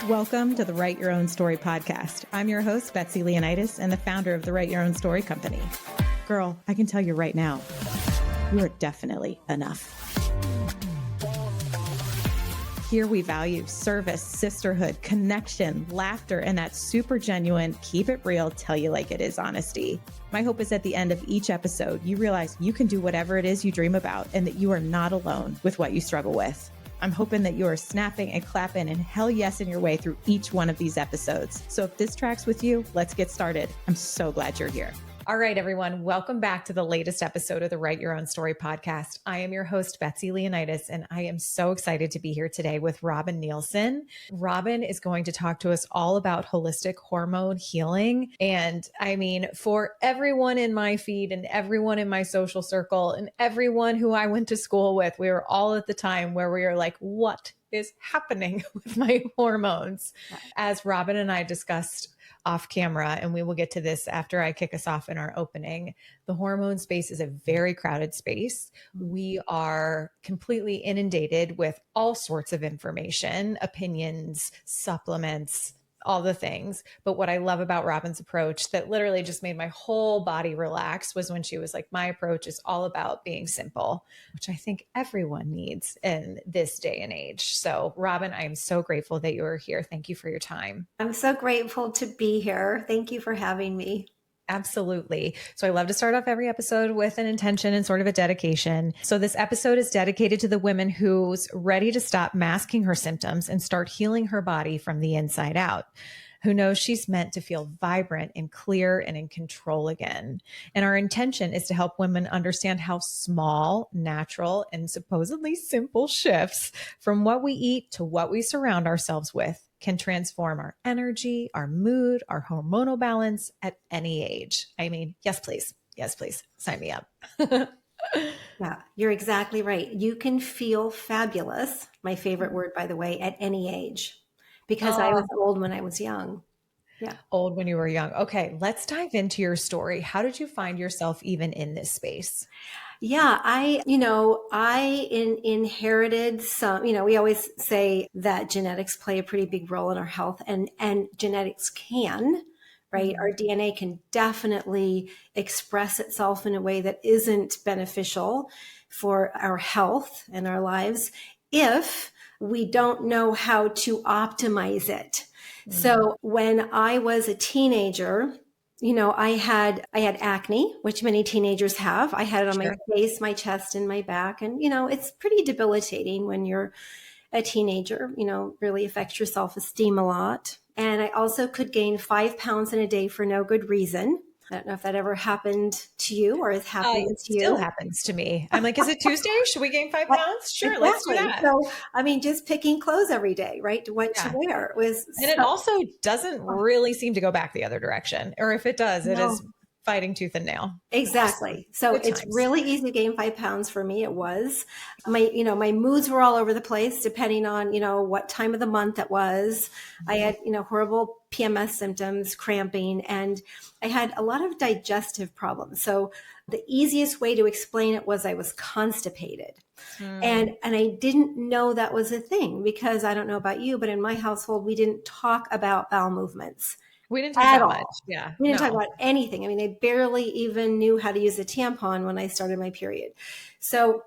Welcome to the Write Your Own Story podcast. I'm your host, Betsy Leonidas, and the founder of the Write Your Own Story company. Girl, I can tell you right now, you are definitely enough. Here we value service, sisterhood, connection, laughter, and that super genuine, keep it real, tell you like it is honesty. My hope is at the end of each episode, you realize you can do whatever it is you dream about and that you are not alone with what you struggle with. I'm hoping that you are snapping and clapping and hell yes in your way through each one of these episodes. So if this tracks with you, let's get started. I'm so glad you're here. All right, everyone. Welcome back to the latest episode of the Write Your Own Story podcast. I am your host, Betsy Leonidas, and I am so excited to be here today with Robin Nielsen. Robin is going to talk to us all about holistic hormone healing. And I mean, for everyone in my feed and everyone in my social circle and everyone who I went to school with, we were all at the time where we were like, what is happening with my hormones? As Robin and I discussed off camera, and we will get to this after I kick us off in our opening. The hormone space is a very crowded space. We are completely inundated with all sorts of information, opinions, supplements, all the things. But what I love about Robin's approach that literally just made my whole body relax was when she was like, my approach is all about being simple, which I think everyone needs in this day and age. So Robin, I am so grateful that you are here. Thank you for your time. I'm so grateful to be here. Thank you for having me. Absolutely. So I love to start off every episode with an intention and sort of a dedication. So this episode is dedicated to the woman who's ready to stop masking her symptoms and start healing her body from the inside out, who knows she's meant to feel vibrant and clear and in control again. And our intention is to help women understand how small, natural, and supposedly simple shifts from what we eat to what we surround ourselves with can transform our energy, our mood, our hormonal balance at any age. I mean, yes, please. Yes, please. Sign me up. Yeah, you're exactly right. You can feel fabulous, my favorite word, by the way, at any age, because I was old when I was young. Yeah. Old when you were young. Okay, let's dive into your story. How did you find yourself even in this space? Yeah, I inherited some, we always say that genetics play a pretty big role in our health, and genetics can, right? Our DNA can definitely express itself in a way that isn't beneficial for our health and our lives if we don't know how to optimize it. So when I was a teenager, I had acne, which many teenagers have. I had it on my face, my chest, and my back. And, it's pretty debilitating when you're a teenager, really affects your self-esteem a lot. And I also could gain 5 pounds in a day for no good reason. I don't know if that ever happened to you or is happening to you. It still happens to me. I'm like, is it Tuesday? Should we gain 5 pounds? Sure, exactly. Let's do that. So, just picking clothes every day, right? What to wear was. And it also doesn't really seem to go back the other direction. Or if it does, it is fighting tooth and nail. Exactly. So it's really easy to gain 5 pounds for me. It was my moods were all over the place depending on, what time of the month it was. I had, horrible PMS symptoms, cramping, and I had a lot of digestive problems. So the easiest way to explain it was I was constipated. And I didn't know that was a thing because I don't know about you, but in my household, we didn't talk about bowel movements. We didn't talk about much. Yeah. We didn't talk about anything. I mean, I barely even knew how to use a tampon when I started my period. So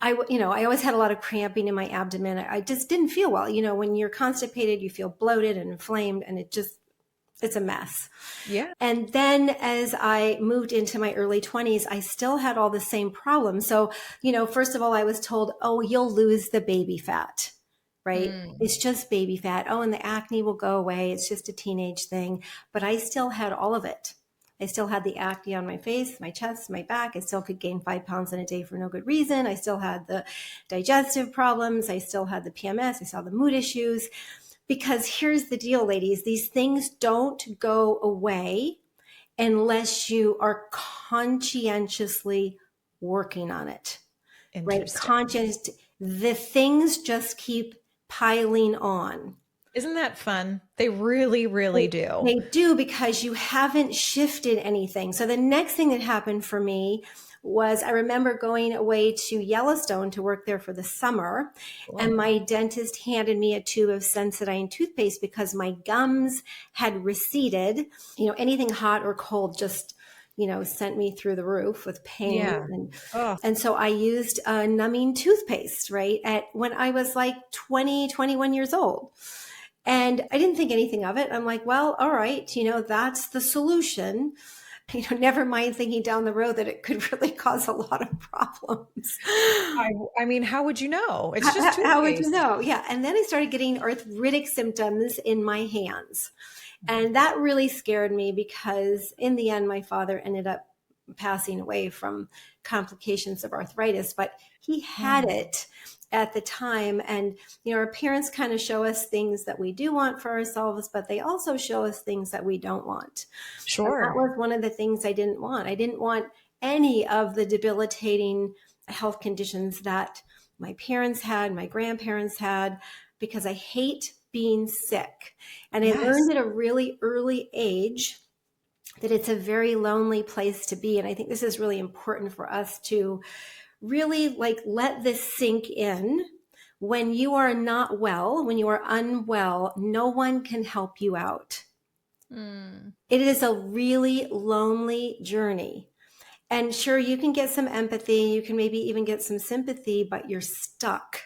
I always had a lot of cramping in my abdomen. I just didn't feel well. When you're constipated, you feel bloated and inflamed, and it's a mess. Yeah. And then as I moved into my early 20s, I still had all the same problems. So, first of all, I was told, oh, you'll lose the baby fat. Right? It's just baby fat. Oh, and the acne will go away. It's just a teenage thing. But I still had all of it. I still had the acne on my face, my chest, my back. I still could gain 5 pounds in a day for no good reason. I still had the digestive problems. I still had the PMS. I saw the mood issues. Because here's the deal, ladies. These things don't go away unless you are conscientiously working on it. Right? The things just keep piling on. Isn't that fun? They really, really do. They do, because you haven't shifted anything. So the next thing that happened for me was I remember going away to Yellowstone to work there for the summer. Cool. And my dentist handed me a tube of Sensodyne toothpaste because my gums had receded. Anything hot or cold just sent me through the roof with pain. Yeah. And so I used a numbing toothpaste, right? When I was like 20, 21 years old. And I didn't think anything of it. I'm like, well, all right, that's the solution. Never mind thinking down the road that it could really cause a lot of problems. I mean, how would you know? It's just toothpaste. How would you know? Yeah. And then I started getting arthritic symptoms in my hands. And that really scared me because in the end, my father ended up passing away from complications of arthritis, but he had it at the time. And, our parents kind of show us things that we do want for ourselves, but they also show us things that we don't want. Sure. And that was one of the things I didn't want. I didn't want any of the debilitating health conditions that my parents had, my grandparents had, because I hate being sick. And I learned at a really early age that it's a very lonely place to be. And I think this is really important for us to really let this sink in. When you are not well, when you are unwell, no one can help you out. It is a really lonely journey. And sure, you can get some empathy, you can maybe even get some sympathy, but you're stuck.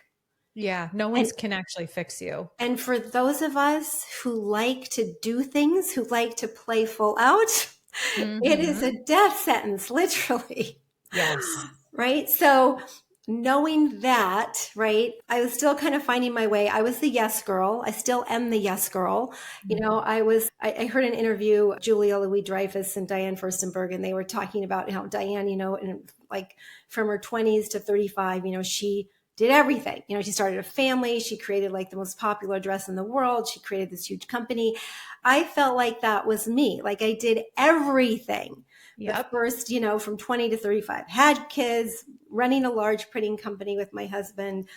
Yeah, no one can actually fix you. And for those of us who like to do things, who like to play full out, it is a death sentence, literally. Yes. Right? So knowing that, right, I was still kind of finding my way. I was the yes girl. I still am the yes girl. I heard an interview, Julia Louis-Dreyfus and Diane Furstenberg, and they were talking about how Diane, from her 20s to 35, she did everything. She started a family. She created the most popular dress in the world. She created this huge company. I felt like that was me. I did everything. Yep. The first, from 20 to 35, had kids, running a large printing company with my husband,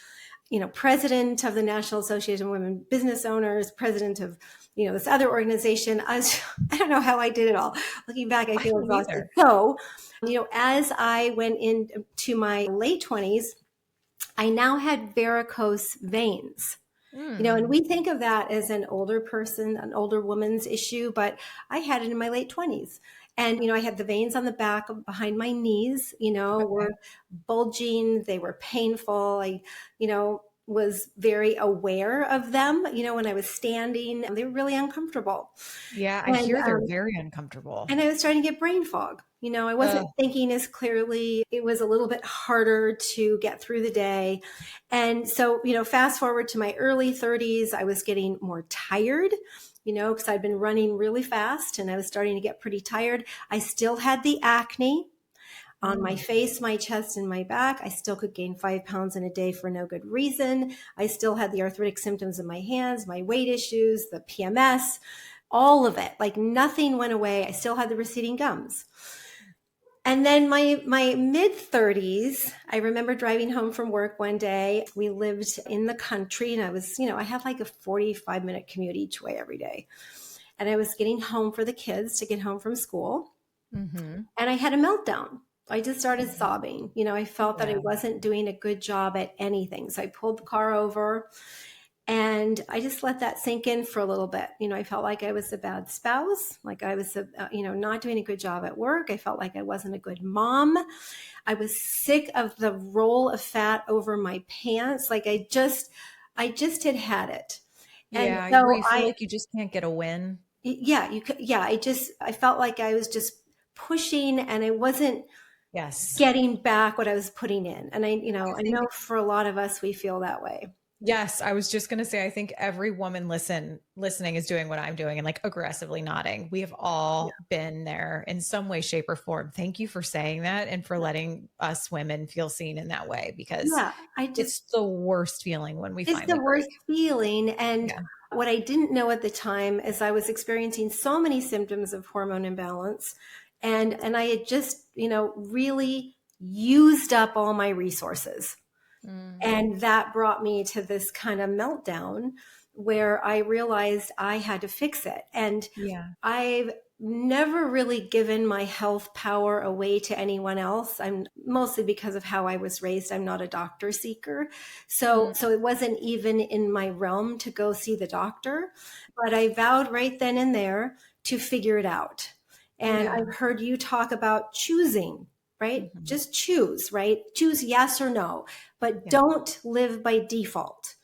president of the National Association of Women Business Owners, president of, this other organization. I don't know how I did it all. Looking back, I feel exhausted. So, as I went into my late 20s, I now had varicose veins. And we think of that as an older person, an older woman's issue, but I had it in my late 20s. And, I had the veins on the back behind my knees, were bulging. They were painful. I, was very aware of them, when I was standing. They were really uncomfortable. Yeah, I hear they're very uncomfortable. And I was starting to get brain fog. I wasn't thinking as clearly. It was a little bit harder to get through the day. And so, fast forward to my early 30s, I was getting more tired, because I'd been running really fast and I was starting to get pretty tired. I still had the acne on my face, my chest, and my back. I still could gain 5 pounds in a day for no good reason. I still had the arthritic symptoms in my hands, my weight issues, the PMS, all of it. Nothing went away. I still had the receding gums. And then my mid 30s, I remember driving home from work one day. We lived in the country and I was, I had a 45-minute commute each way every day. And I was getting home for the kids to get home from school. And I had a meltdown. I just started sobbing. I felt that I wasn't doing a good job at anything. So I pulled the car over and I just let that sink in for a little bit. I felt like I was a bad spouse, like I was, not doing a good job at work. I felt like I wasn't a good mom. I was sick of the roll of fat over my pants. I just had it. And so you feel like you just can't get a win. Yeah, you could. Yeah, I felt like I was just pushing and I wasn't getting back what I was putting in. And I know for a lot of us, we feel that way. Yes. I was just going to say, I think every woman listening is doing what I'm doing and aggressively nodding. We have all been there in some way, shape, or form. Thank you for saying that and for letting us women feel seen in that way, because it's the worst feeling when we find it's the worst feeling. And what I didn't know at the time is I was experiencing so many symptoms of hormone imbalance. And I had just, really used up all my resources. And that brought me to this kind of meltdown where I realized I had to fix it. And I've never really given my health power away to anyone else. I'm mostly because of how I was raised. I'm not a doctor seeker. So it wasn't even in my realm to go see the doctor, but I vowed right then and there to figure it out. And Yeah. I've heard you talk about choosing, right? Mhm. Just choose, right? Choose yes or no, but Yeah. don't live by default.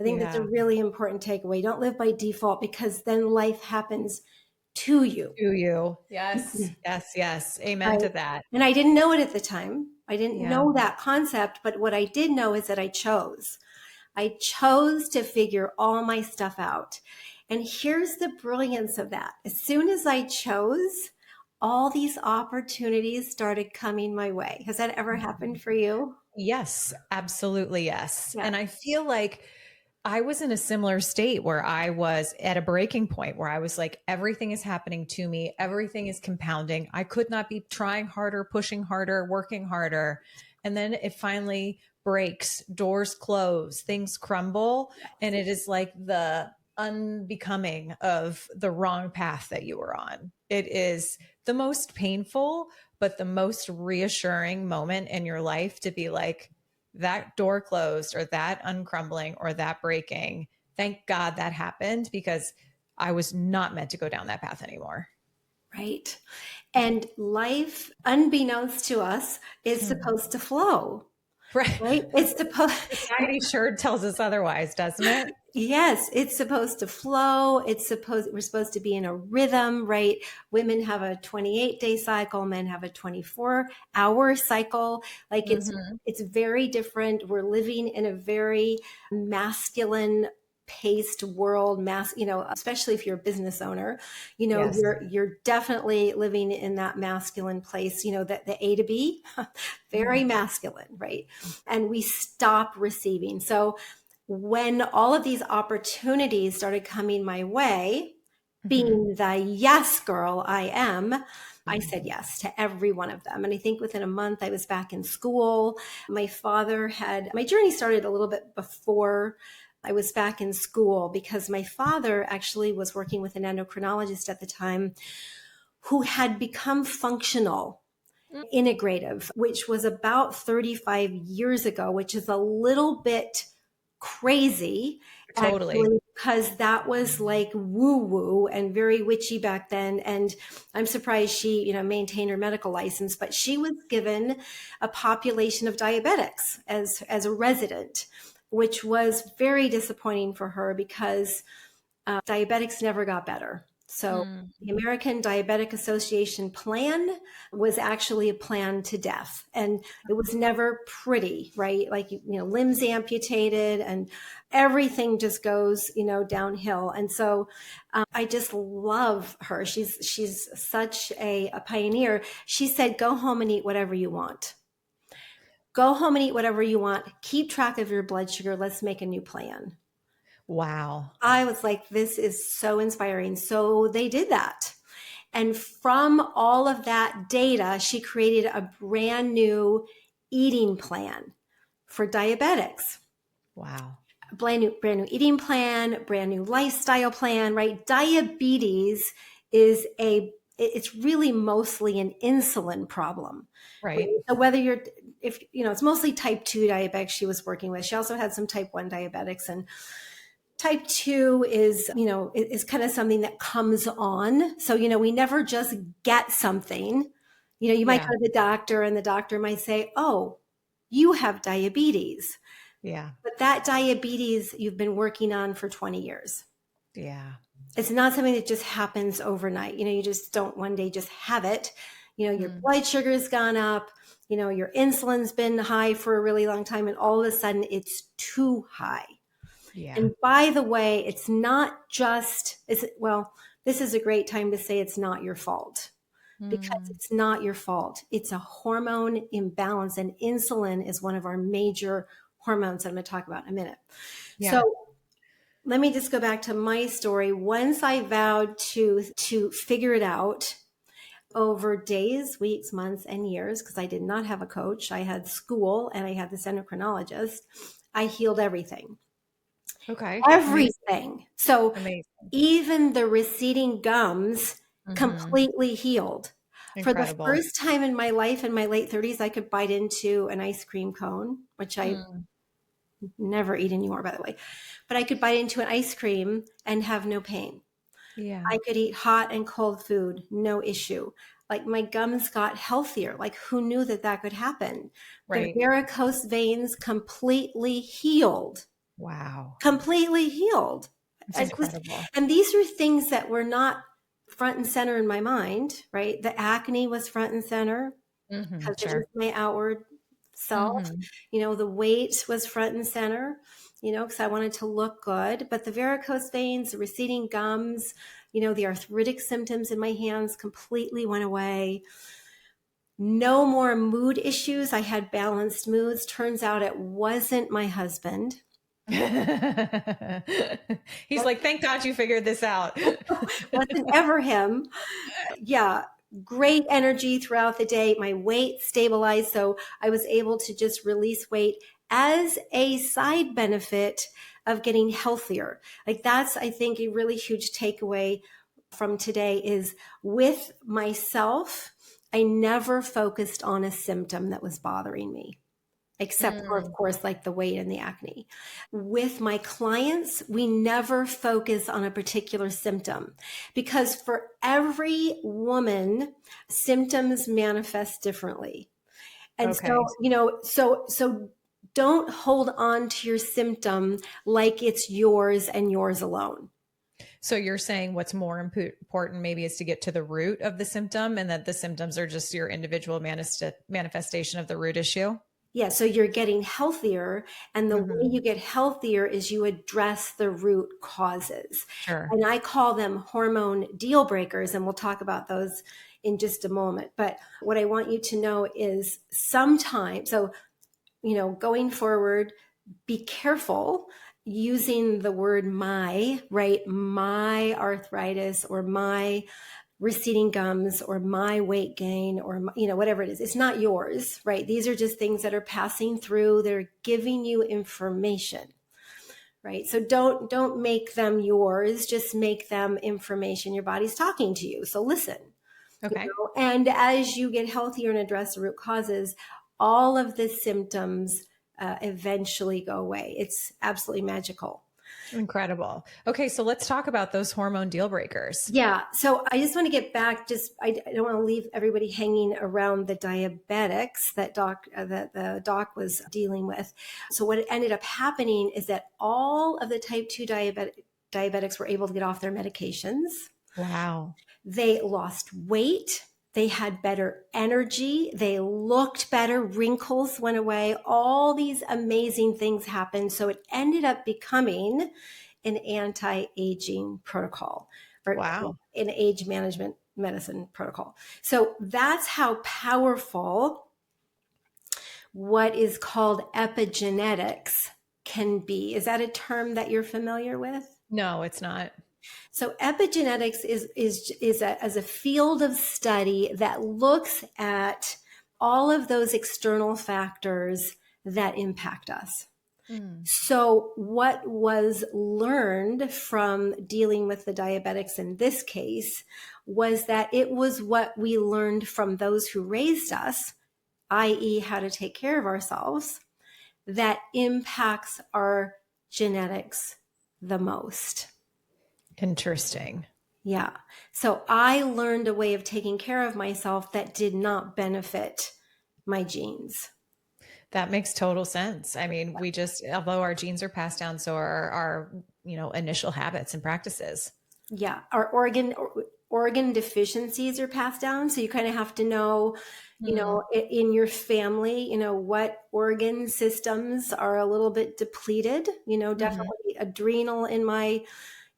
I think that's a Yeah. really important takeaway. Don't live by default, because then life happens to you. To you. Yes. Yes. Yes. Amen Right. to that. And I didn't know it at the time. I didn't Yeah. know that concept, but what I did know is that I chose. I chose to figure all my stuff out. And here's the brilliance of that. As soon as I chose, all these opportunities started coming my way. Has that ever happened for you? Yes, absolutely. Yes. Yeah. And I feel like I was in a similar state where I was at a breaking point where I was like, everything is happening to me, everything is compounding. I could not be trying harder, pushing harder, working harder. And then it finally breaks, doors close, things crumble. And it is like the unbecoming of the wrong path that you were on. It is the most painful, but the most reassuring moment in your life to be like, that door closed or that uncrumbling or that breaking. Thank God that happened because I was not meant to go down that path anymore. Right. And life, unbeknownst to us, is Hmm. supposed to flow, Right. right? It's supposed, Society sure tells us otherwise, doesn't it? yes, it's supposed to flow. We're supposed to be in a rhythm, right? Women have a 28-day cycle, men have a 24-hour cycle. Like Hmm. it's very different. We're living in a very masculine paced world, especially if you're a business owner, Yes. you're definitely living in that masculine place, that the A to B, very Mhm. masculine, right? And we stop receiving. So when all of these opportunities started coming my way, Mhm. being the yes girl I am, I said Mhm. yes to every one of them. And I think within a month, I was back in school. My journey started a little bit before I was back in school, because my father actually was working with an endocrinologist at the time who had become functional integrative, which was about 35 years ago, which is a little bit crazy, Totally. actually, because that was like woo woo and very witchy back then. And I'm surprised she, maintained her medical license, but she was given a population of diabetics as a resident, which was very disappointing for her, because diabetics never got better. So Mm. the American Diabetic Association plan was actually a plan to death. And it was never pretty, right? Like, limbs amputated and everything just goes, downhill. And so I just love her. She's such a pioneer. She said, go home and eat whatever you want. Go home and eat whatever you want. Keep track of your blood sugar. Let's make a new plan. Wow. I was like, this is so inspiring. So they did that. And from all of that data, she created a brand new eating plan for diabetics. Wow. A brand new eating plan, brand new lifestyle plan, right? Diabetes it's really mostly an insulin problem. Right? Right. So it's mostly type 2 diabetics she was working with. She also had some type 1 diabetics, and type 2 is kind of something that comes on. So, we never just get something. You might Yeah. go to the doctor and the doctor might say, oh, you have diabetes. Yeah. But that diabetes you've been working on for 20 years. Yeah. It's not something that just happens overnight. You just don't one day just have it. Your Mm. blood sugar's gone up, your insulin's been high for a really long time, and all of a sudden it's too high. Yeah. And by the way, this is a great time to say it's not your fault, because Mm. it's not your fault. It's a hormone imbalance, and insulin is one of our major hormones that I'm going to talk about in a minute. Yeah. So let me just go back to my story. Once I vowed to figure it out over days, weeks, months, and years, because I did not have a coach. I had school and I had this endocrinologist. I healed everything. Okay. Amazing. Everything. So Amazing. even the receding gums completely healed. For the Incredible. first time in my life, in my late 30s, I could bite into an ice cream cone, which I never eat anymore, by the way. But I could bite into an ice cream and have no pain. Yeah. I could eat hot and cold food, no issue. Like my gums got healthier. Like who knew that that could happen? The Right. varicose veins completely healed. Wow. Completely healed. It's It was, incredible. and these are things that were not front and center in my mind, right? The acne was front and center because it was Sure. my outward self. hmm The weight was front and center, because I wanted to look good. But the varicose veins, the receding gums, the arthritic symptoms in my hands completely went away. No more mood issues. I had balanced moods. Turns out it wasn't my husband. He's like, thank God you figured this out. Wasn't ever him. Yeah, great energy throughout the day. My weight stabilized, so I was able to just release weight as a side benefit of getting healthier. Like that's, I think, a really huge takeaway from today is with myself, I never focused on a symptom that was bothering me, except for, of course, like the weight and the acne. With my clients, we never focus on a particular symptom because for every woman, symptoms manifest differently. And Okay. so don't hold on to your symptom like it's yours and yours alone. So you're saying what's more important maybe is to get to the root of the symptom and that the symptoms are just your individual manifestation of the root issue? Yeah, so you're getting healthier, and the way you get healthier is you address the root causes. Sure. And I call them hormone deal breakers, and we'll talk about those in just a moment. But what I want you to know is sometimes, going forward, be careful using the word my, right? My arthritis or my receding gums or my weight gain or whatever it is. It's not yours, right? These are just things that are passing through. They're giving you information, right? So don't make them yours, just make them information. Your body's talking to you. So listen. Okay. And as you get healthier and address the root causes, all of the symptoms eventually go away. It's absolutely magical. Incredible. Okay, so let's talk about those hormone deal breakers. Yeah. So I just want to get back. I don't want to leave everybody hanging around the diabetics that the doc was dealing with. So what ended up happening is that all of the type 2 diabetics were able to get off their medications. Wow. They lost weight. They had better energy. They looked better. Wrinkles went away. All these amazing things happened. So it ended up becoming an anti-aging protocol or Wow. an age management medicine protocol. So that's how powerful what is called epigenetics can be. Is that a term that you're familiar with? No, it's not. So epigenetics is a field of study that looks at all of those external factors that impact us. So what was learned from dealing with the diabetics in this case was that it was what we learned from those who raised us, i.e. how to take care of ourselves, that impacts our genetics the most. Interesting. Yeah. So I learned a way of taking care of myself that did not benefit my genes. That makes total sense. I mean, although our genes are passed down, so are our, initial habits and practices. Yeah. Our organ deficiencies are passed down. So you kind of have to know, in your family, what organ systems are a little bit depleted, definitely adrenal in my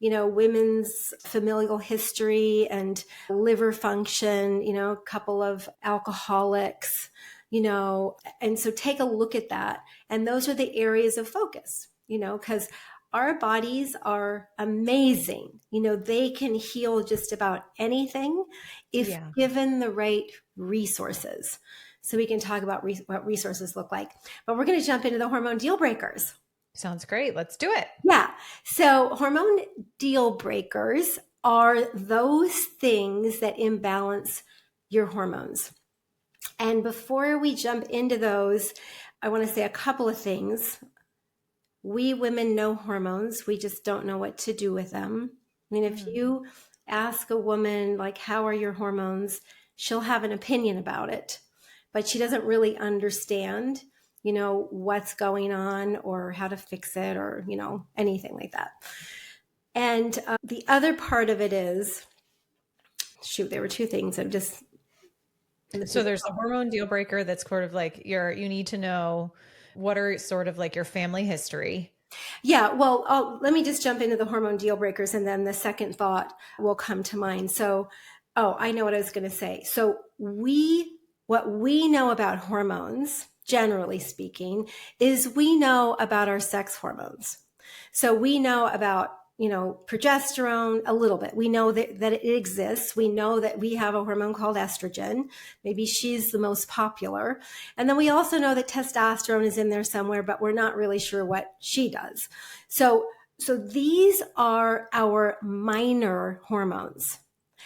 women's familial history and liver function, a couple of alcoholics, and so take a look at that. And those are the areas of focus, because our bodies are amazing. They can heal just about anything if given the right resources. So we can talk about what resources look like, but we're going to jump into the hormone deal breakers. Sounds great. Let's do it. Yeah. So hormone deal breakers are those things that imbalance your hormones. And before we jump into those, I want to say a couple of things. We women know hormones. We just don't know what to do with them. I mean, if you ask a woman, like, how are your hormones? She'll have an opinion about it, but she doesn't really understand, what's going on or how to fix it or, anything like that. And the other part of it is, there were two things. So there's the hormone deal breaker that's sort of like you need to know what are sort of like your family history. Yeah, well, let me just jump into the hormone deal breakers, and then the second thought will come to mind. So, I know what I was going to say. So what we know about hormones, generally speaking, is we know about our sex hormones. So we know about, progesterone a little bit. We know that it exists. We know that we have a hormone called estrogen. Maybe she's the most popular. And then we also know that testosterone is in there somewhere, but we're not really sure what she does. So these are our minor hormones.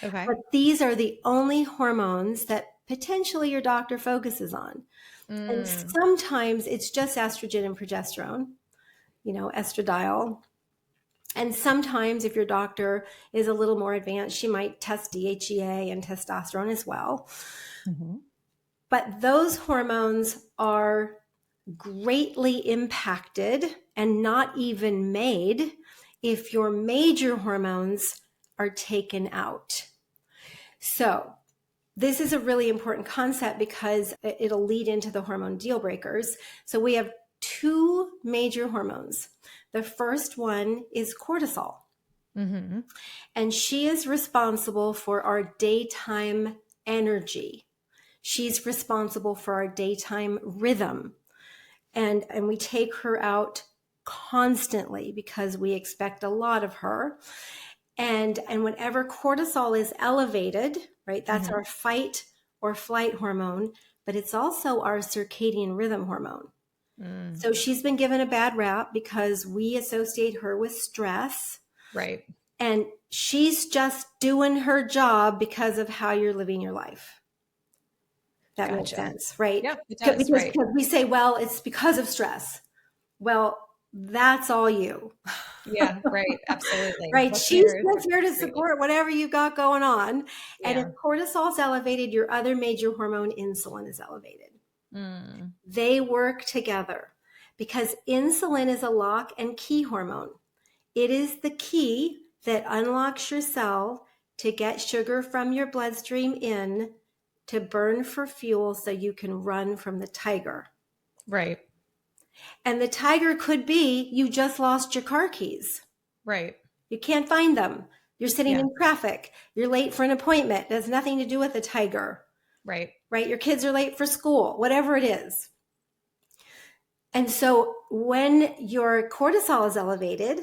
Okay. But these are the only hormones that potentially your doctor focuses on. And sometimes it's just estrogen and progesterone, estradiol. And sometimes if your doctor is a little more advanced, she might test DHEA and testosterone as well. Mm-hmm. But those hormones are greatly impacted and not even made if your major hormones are taken out. So this is a really important concept because it'll lead into the hormone deal breakers. So we have two major hormones. The first one is cortisol. Mm-hmm. And she is responsible for our daytime energy. She's responsible for our daytime rhythm. And we take her out constantly because we expect a lot of her. And whenever cortisol is elevated, right, that's our fight or flight hormone, but it's also our circadian rhythm hormone. So she's been given a bad rap because we associate her with stress. Right. And she's just doing her job because of how you're living your life. That makes sense, right? Yeah, it does. Because we say, well, it's because of stress. Well, that's all you. Yeah, right. Absolutely. Right. She's just here to support whatever you got going on. Yeah. And if cortisol is elevated, your other major hormone, insulin, is elevated. They work together because insulin is a lock and key hormone. It is the key that unlocks your cell to get sugar from your bloodstream in to burn for fuel so you can run from the tiger. Right. And the tiger could be you just lost your car keys. Right. You can't find them. You're sitting in traffic. You're late for an appointment. It has nothing to do with the tiger. Right. Right. Your kids are late for school, whatever it is. And so when your cortisol is elevated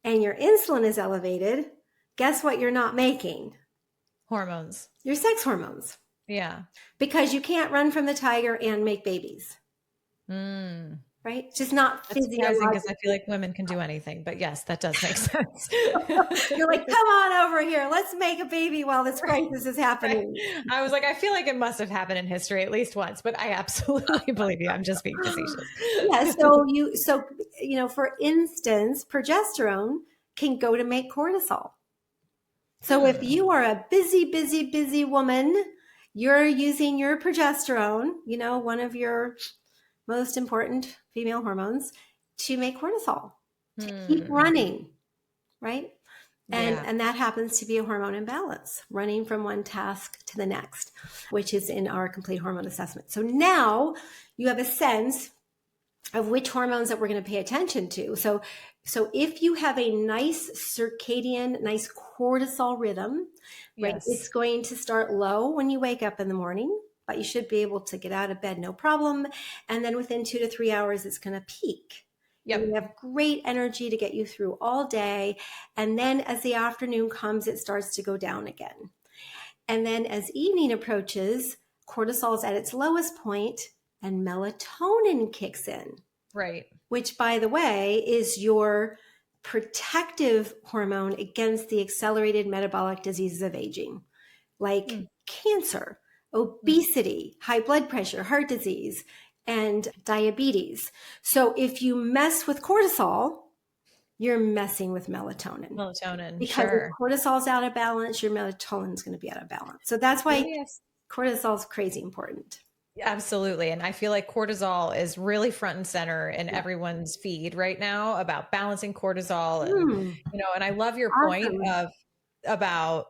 and your insulin is elevated, guess what you're not making? Hormones. Your sex hormones. Yeah. Because you can't run from the tiger and make babies. Right? It's just not physiological. Because I feel like women can do anything, but yes, that does make sense. You're like, come on over here. Let's make a baby while this crisis is happening. Right. I was like, I feel like it must have happened in history at least once, but I absolutely believe you. I'm just being facetious. Yeah. So for instance, progesterone can go to make cortisol. So if you are a busy woman, you're using your progesterone, one of your most important female hormones, to make cortisol, to keep running, right? And that happens to be a hormone imbalance, running from one task to the next, which is in our complete hormone assessment. So now you have a sense of which hormones that we're going to pay attention to. So if you have a nice circadian, nice cortisol rhythm, right, it's going to start low when you wake up in the morning, but you should be able to get out of bed, no problem. And then within 2 to 3 hours, it's going to peak. Yep. And you have great energy to get you through all day. And then as the afternoon comes, it starts to go down again. And then as evening approaches, cortisol is at its lowest point and melatonin kicks in. Right. Which, by the way, is your protective hormone against the accelerated metabolic diseases of aging, like cancer, obesity, high blood pressure, heart disease, and diabetes. So if you mess with cortisol, you're messing with melatonin. Melatonin, Because if sure. cortisol's out of balance, your melatonin's going to be out of balance. So that's why cortisol's crazy important. Absolutely. And I feel like cortisol is really front and center in everyone's feed right now about balancing cortisol. And, and I love your point about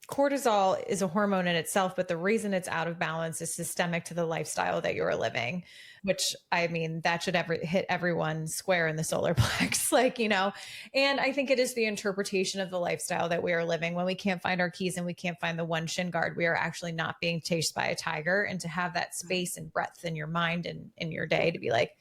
cortisol is a hormone in itself, but the reason it's out of balance is systemic to the lifestyle that you're living, which I mean, that should hit everyone square in the solar plex, and I think it is the interpretation of the lifestyle that we are living. When we can't find our keys and we can't find the one shin guard, we are actually not being chased by a tiger. And to have that space and breadth in your mind and in your day to be like,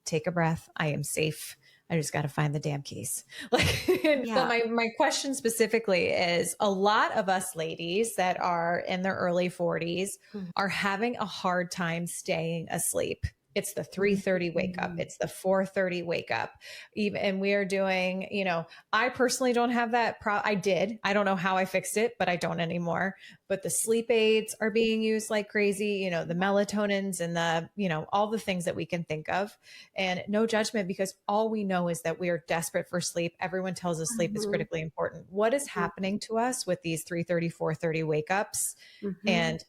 take a breath. I am safe. I just got to find the damn keys. So my question specifically is, a lot of us ladies that are in their early 40s are having a hard time staying asleep. It's the 3:30 wake up. It's the 4:30 wake up. And we are doing, I personally don't have that. I did. I don't know how I fixed it, but I don't anymore. But the sleep aids are being used like crazy, the melatonins and the, all the things that we can think of. And no judgment, because all we know is that we are desperate for sleep. Everyone tells us sleep is critically important. What is happening to us with these 3:30, 4:30 wake ups? And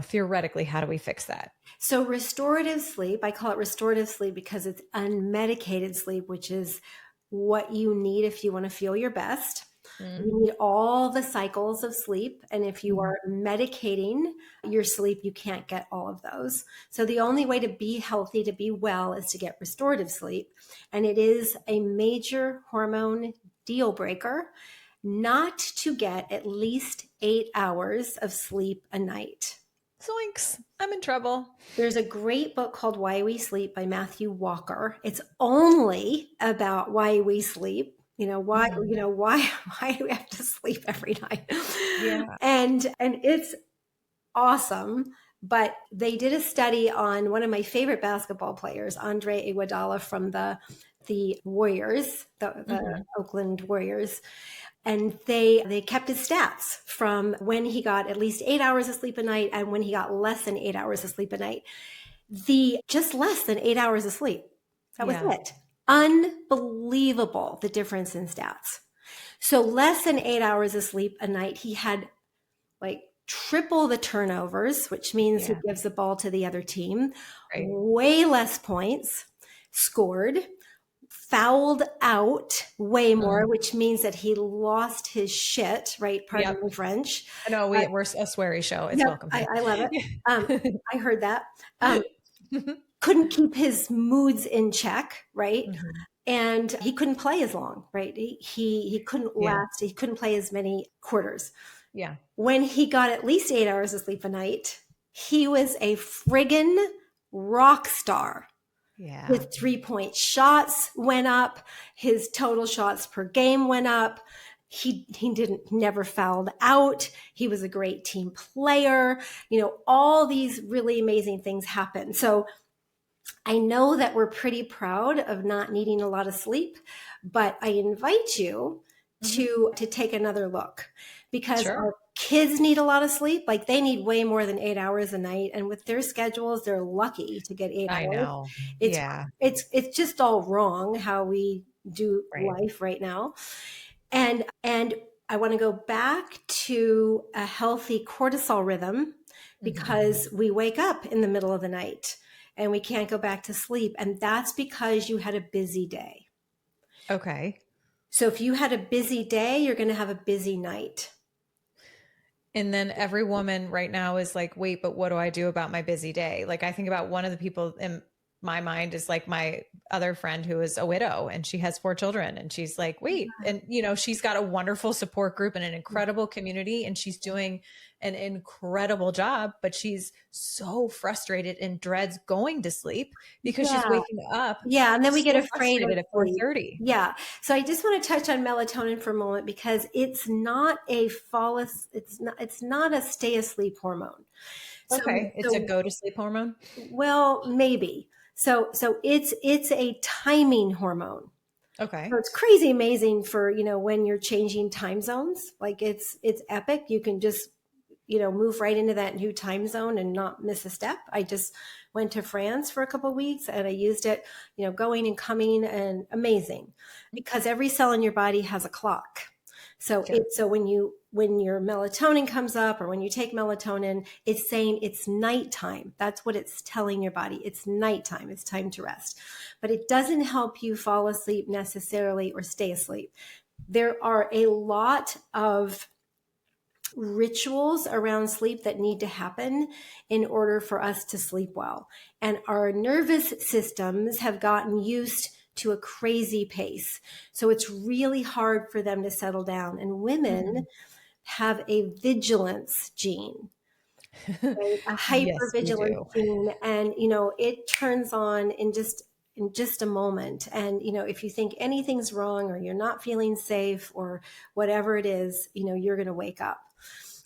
theoretically, how do we fix that? So restorative sleep, I call it restorative sleep because it's unmedicated sleep, which is what you need if you want to feel your best. You need all the cycles of sleep. And if you are medicating your sleep, you can't get all of those. So the only way to be healthy, to be well, is to get restorative sleep. And it is a major hormone deal breaker not to get at least 8 hours of sleep a night. Zoinks, I'm in trouble. There's a great book called Why We Sleep by Matthew Walker. It's only about why we sleep. Why do we have to sleep every night? Yeah. And it's awesome. But they did a study on one of my favorite basketball players, Andre Iguodala from the Warriors, the Oakland Warriors. And they kept his stats from when he got at least 8 hours of sleep a night and when he got less than 8 hours of sleep a night. Just less than 8 hours of sleep. That was it. Unbelievable, the difference in stats. So less than 8 hours of sleep a night, he had like triple the turnovers, which means he gives the ball to the other team, way less points scored, fouled out way more, which means that he lost his shit, right? Pardon the French. I know we're a sweary show. It's welcome. I love it. I heard that. Couldn't keep his moods in check, right? And he couldn't play as long, right? He couldn't last. He couldn't play as many quarters. Yeah. When he got at least 8 hours of sleep a night, he was a friggin' rock star. Yeah. His 3-point shots went up. His total shots per game went up. He never fouled out. He was a great team player. All these really amazing things happened. So I know that we're pretty proud of not needing a lot of sleep, but I invite you to take another look, because our kids need a lot of sleep. Like, they need way more than 8 hours a night. And with their schedules, they're lucky to get 8 hours. I know. It's just all wrong how we do life right now. And I want to go back to a healthy cortisol rhythm, because we wake up in the middle of the night and we can't go back to sleep. And that's because you had a busy day. Okay. So if you had a busy day, you're going to have a busy night. And then every woman right now is like, wait, but what do I do about my busy day? Like, I think about one of the people in my mind is like my other friend who is a widow and she has 4 children, and she's like, wait, and she's got a wonderful support group and an incredible community, and she's doing an incredible job, but she's so frustrated and dreads going to sleep because she's waking up. Yeah. And then we get afraid at 4:30. Yeah. So I just want to touch on melatonin for a moment, because it's not it's not a stay asleep hormone. Okay. It's a go to sleep hormone. Well, maybe. So it's a timing hormone. Okay. So it's crazy amazing for, when you're changing time zones, like it's epic. You can just, move right into that new time zone and not miss a step. I just went to France for a couple of weeks and I used it, going and coming, and amazing, because every cell in your body has a clock. So Yeah. when your melatonin comes up, or when you take melatonin, it's saying it's nighttime. That's what it's telling your body. It's nighttime. It's time to rest. But it doesn't help you fall asleep necessarily or stay asleep. There are a lot of rituals around sleep that need to happen in order for us to sleep well. And our nervous systems have gotten used to a crazy pace. So it's really hard for them to settle down. And women have a vigilance gene, right? A Yes, we hypervigilance do. gene. And, it turns on in just a moment. And, if you think anything's wrong or you're not feeling safe or whatever it is, you're going to wake up.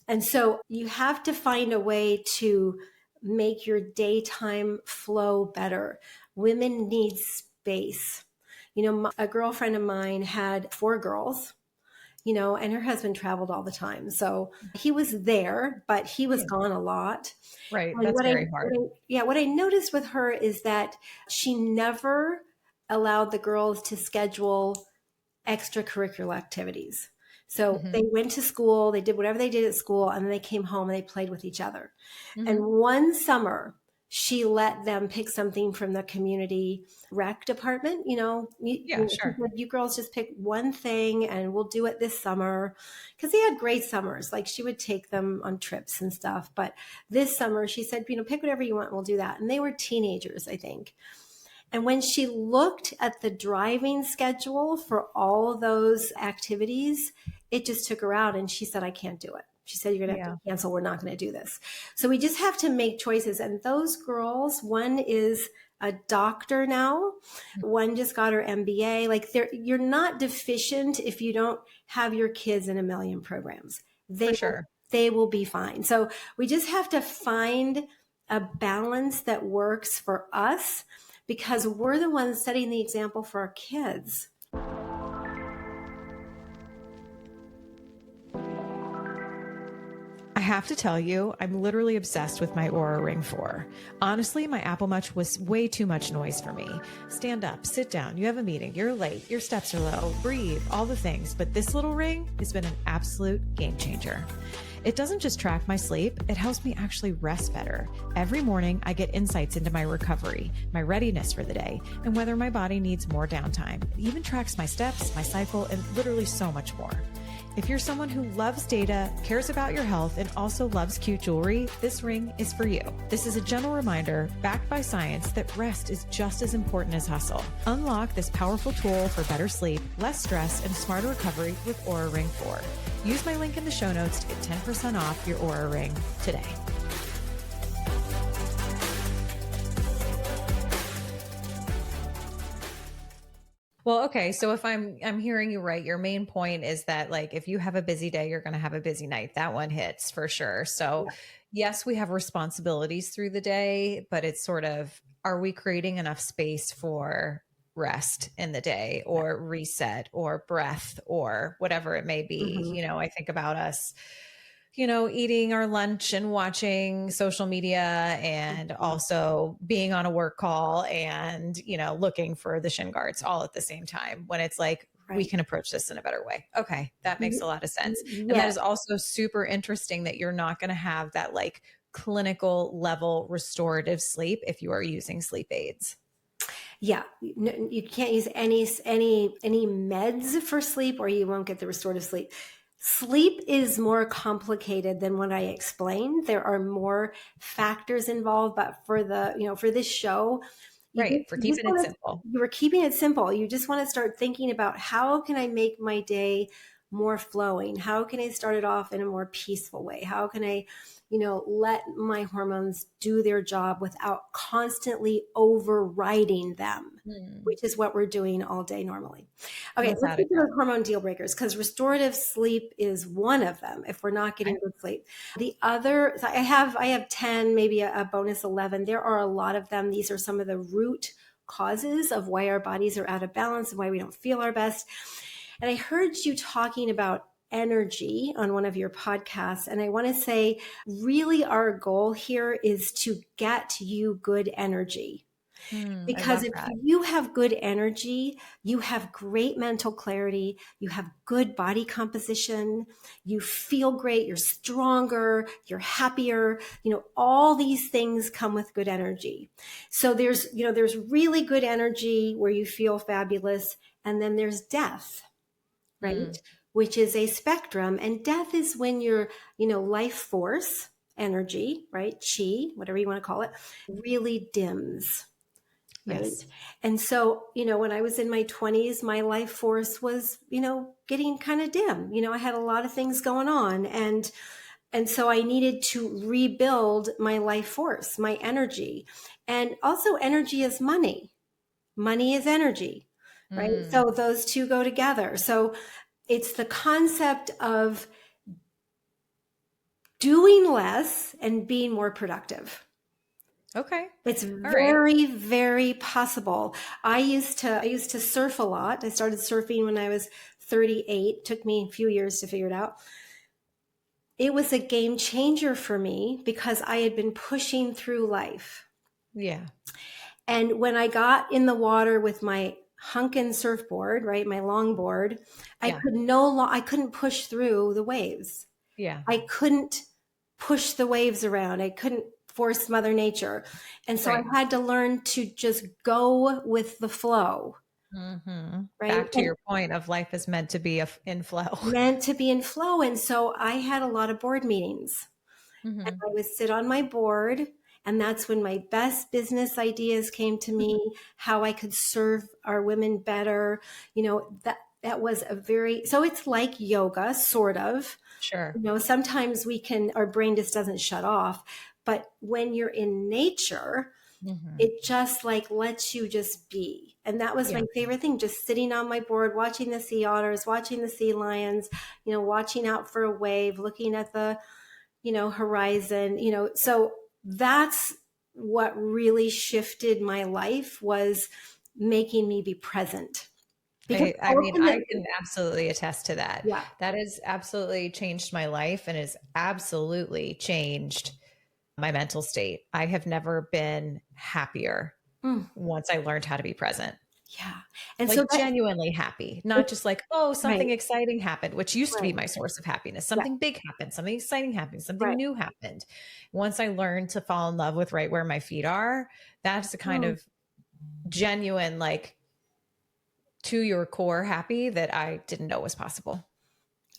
And so you have to find a way to make your daytime flow better. Women need space. A girlfriend of mine had 4 girls, and her husband traveled all the time. So he was there, but he was Yeah. gone a lot. Right. And That's very hard. what I noticed with her is that she never allowed the girls to schedule extracurricular activities. So Hmm. they went to school, they did whatever they did at school, and then they came home and they played with each other. And Hmm. one summer, she let them pick something from the community rec department. Yeah, sure. You girls just pick one thing and we'll do it this summer. Because they had great summers. Like, she would take them on trips and stuff. But this summer, she said, pick whatever you want, we'll do that. And they were teenagers, I think. And when she looked at the driving schedule for all of those activities, it just took her out, and she said, I can't do it. She said, you're going to have Yeah. to cancel. We're not going to do this. So we just have to make choices. And those girls, one is a doctor now, one just got her MBA. Like, you're not deficient if you don't have your kids in a million programs. For They will, sure. they will be fine. So we just have to find a balance that works for us, because we're the ones setting the example for our kids. I have to tell you, I'm literally obsessed with my Aura Ring 4. Honestly, my Apple Watch was way too much noise for me. Stand up, sit down, you have a meeting, you're late, your steps are low, breathe, all the things. But this little ring has been an absolute game changer. It doesn't just track my sleep, it helps me actually rest better. Every morning, I get insights into my recovery, my readiness for the day, and whether my body needs more downtime. It even tracks my steps, my cycle, and literally so much more. If you're someone who loves data, cares about your health, and also loves cute jewelry, this ring is for you. This is a gentle reminder, backed by science, that rest is just as important as hustle. Unlock this powerful tool for better sleep, less stress, and smarter recovery with Aura Ring 4. Use my link in the show notes to get 10% off your Aura Ring today. Well, okay. So if I'm hearing you right, your main point is that, like, if you have a busy day, you're going to have a busy night. That one hits for sure. So yes, we have responsibilities through the day, but it's sort of, are we creating enough space for rest in the day, or reset, or breath, or whatever it may be? Mm-hmm. I think about us, eating our lunch and watching social media, and also being on a work call and, looking for the shin guards all at the same time, when it's like, we Right. can approach this in a better way. Okay. That makes a lot of sense. And that Yes. is also super interesting that you're not going to have that like clinical level restorative sleep if you are using sleep aids. Yeah. You can't use any meds for sleep, or you won't get the restorative sleep. Sleep is more complicated than what I explained. There are more factors involved, but for this show, Right. For keeping it simple. you were keeping it simple. You just want to start thinking about, how can I make my day more flowing? How can I start it off in a more peaceful way? How can I, let my hormones do their job without constantly overriding them, which is what we're doing all day normally. Okay, let's Without a get to doubt. the hormone deal breakers, because restorative sleep is one of them if we're not getting good sleep. The other, so I have 10, maybe a bonus 11. There are a lot of them. These are some of the root causes of why our bodies are out of balance and why we don't feel our best. And I heard you talking about energy on one of your podcasts. And I want to say, really, our goal here is to get you good energy. I Because love if that. you have good energy, you have great mental clarity, you have good body composition, you feel great, you're stronger, you're happier, all these things come with good energy. So there's really good energy where you feel fabulous. And then there's death, right? Which is a spectrum. And death is when your, life force, energy, right? Chi, whatever you want to call it, really dims. Right. Yes. And so, when I was in my 20s, my life force was, getting kind of dim. I had a lot of things going on. And so I needed to rebuild my life force, my energy. And also, energy is money. Money is energy, right? So those two go together. So it's the concept of doing less and being more productive. Okay. It's All right. very, very possible. I used to surf a lot. I started surfing when I was 38. It took me a few years to figure it out. It was a game changer for me because I had been pushing through life. Yeah. And when I got in the water with my Hunkin surfboard, right, my longboard, I couldn't push through the waves. Yeah. I couldn't push the waves around. I couldn't force Mother Nature. And so Right. I had to learn to just go with the flow. Right. Back to your point of life is meant to be in flow. Meant to be in flow. And so I had a lot of board meetings. And I would sit on my board. And that's when my best business ideas came to me, how I could serve our women better. That was so it's like yoga, sort of. Sure. Sometimes our brain just doesn't shut off. But when you're in nature, it just lets you just be. And that was my favorite thing, just sitting on my board, watching the sea otters, watching the sea lions, watching out for a wave, looking at the, horizon, so that's what really shifted my life, was making me be present. Because I mean, I can absolutely attest to that. Yeah. That has absolutely changed my life and has absolutely changed my mental state. I have never been happier once I learned how to be present. Yeah. And so genuinely happy, not just something exciting happened, which used to be my source of happiness. Something big happened, something exciting happened, something new happened. Once I learned to fall in love with right where my feet are, that's the kind of genuine, to your core happy that I didn't know was possible.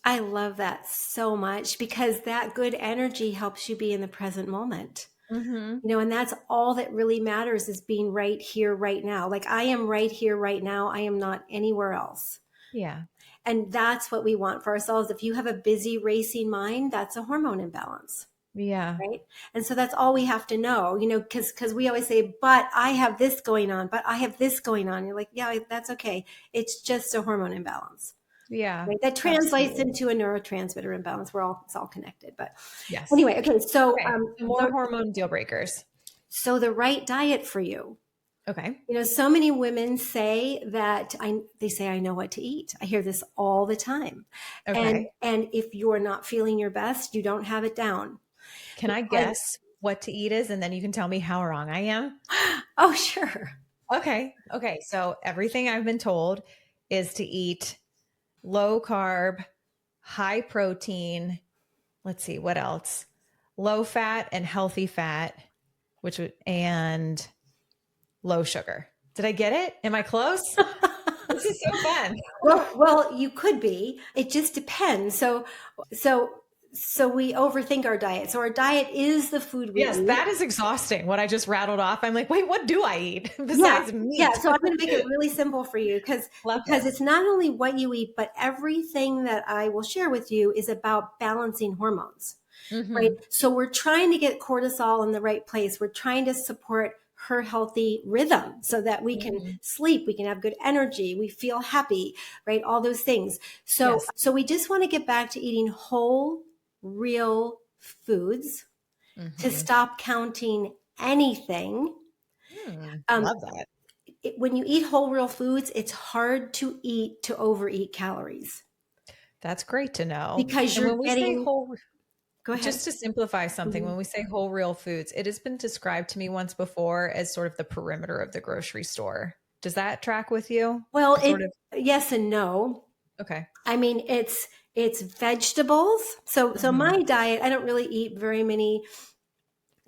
I love that so much, because that good energy helps you be in the present moment. And that's all that really matters, is being right here, right now. I am right here, right now. I am not anywhere else. Yeah. And that's what we want for ourselves. If you have a busy, racing mind, that's a hormone imbalance. Yeah. Right. And so that's all we have to know, because we always say, but I have this going on, but I have this going on. You're like, yeah, that's okay. It's just a hormone imbalance. Yeah. Right? That translates into a neurotransmitter imbalance. It's all connected. But yes. Anyway, okay. So more hormone deal breakers. So the right diet for you. Okay. So many women say that they say, I know what to eat. I hear this all the time. Okay. And if you're not feeling your best, you don't have it down. Can I guess what to eat is, and then you can tell me how wrong I am? Oh, sure. Okay. So everything I've been told is to eat low carb, high protein. Let's see, what else? Low fat and healthy fat, and low sugar. Did I get it? Am I close? This is so fun. Well, you could be. It just depends. So we overthink our diet. So our diet is the food we eat. That is exhausting. What I just rattled off. I'm like, wait, what do I eat besides meat? Yeah. So I'm going to make it really simple for you, because it's not only what you eat, but everything that I will share with you is about balancing hormones, right? So we're trying to get cortisol in the right place. We're trying to support her healthy rhythm so that we can sleep, we can have good energy, we feel happy, right? All those things. So we just want to get back to eating whole, real foods, to stop counting anything. Love that. when you eat whole real foods, it's hard to overeat calories That's great to know. because And you're when we say getting, whole, go ahead. just to simplify something, Mhm. when we say whole real foods, it has been described to me once before as sort of the perimeter of the grocery store. Does that track with you? Well, Sort of. yes and no. Okay. I mean, it's vegetables. So Hmm. my diet, I don't really eat very many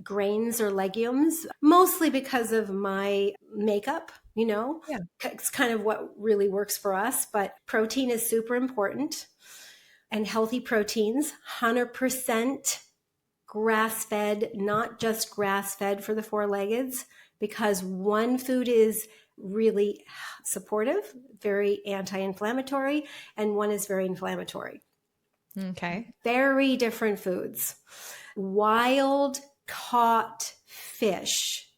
grains or legumes, mostly because of my makeup, Yeah. it's kind of what really works for us. But protein is super important, and healthy proteins, 100% grass fed, not just grass fed for the four-leggeds, because one food is really supportive, very anti-inflammatory, and one is very inflammatory. Okay. Very different foods. Wild caught fish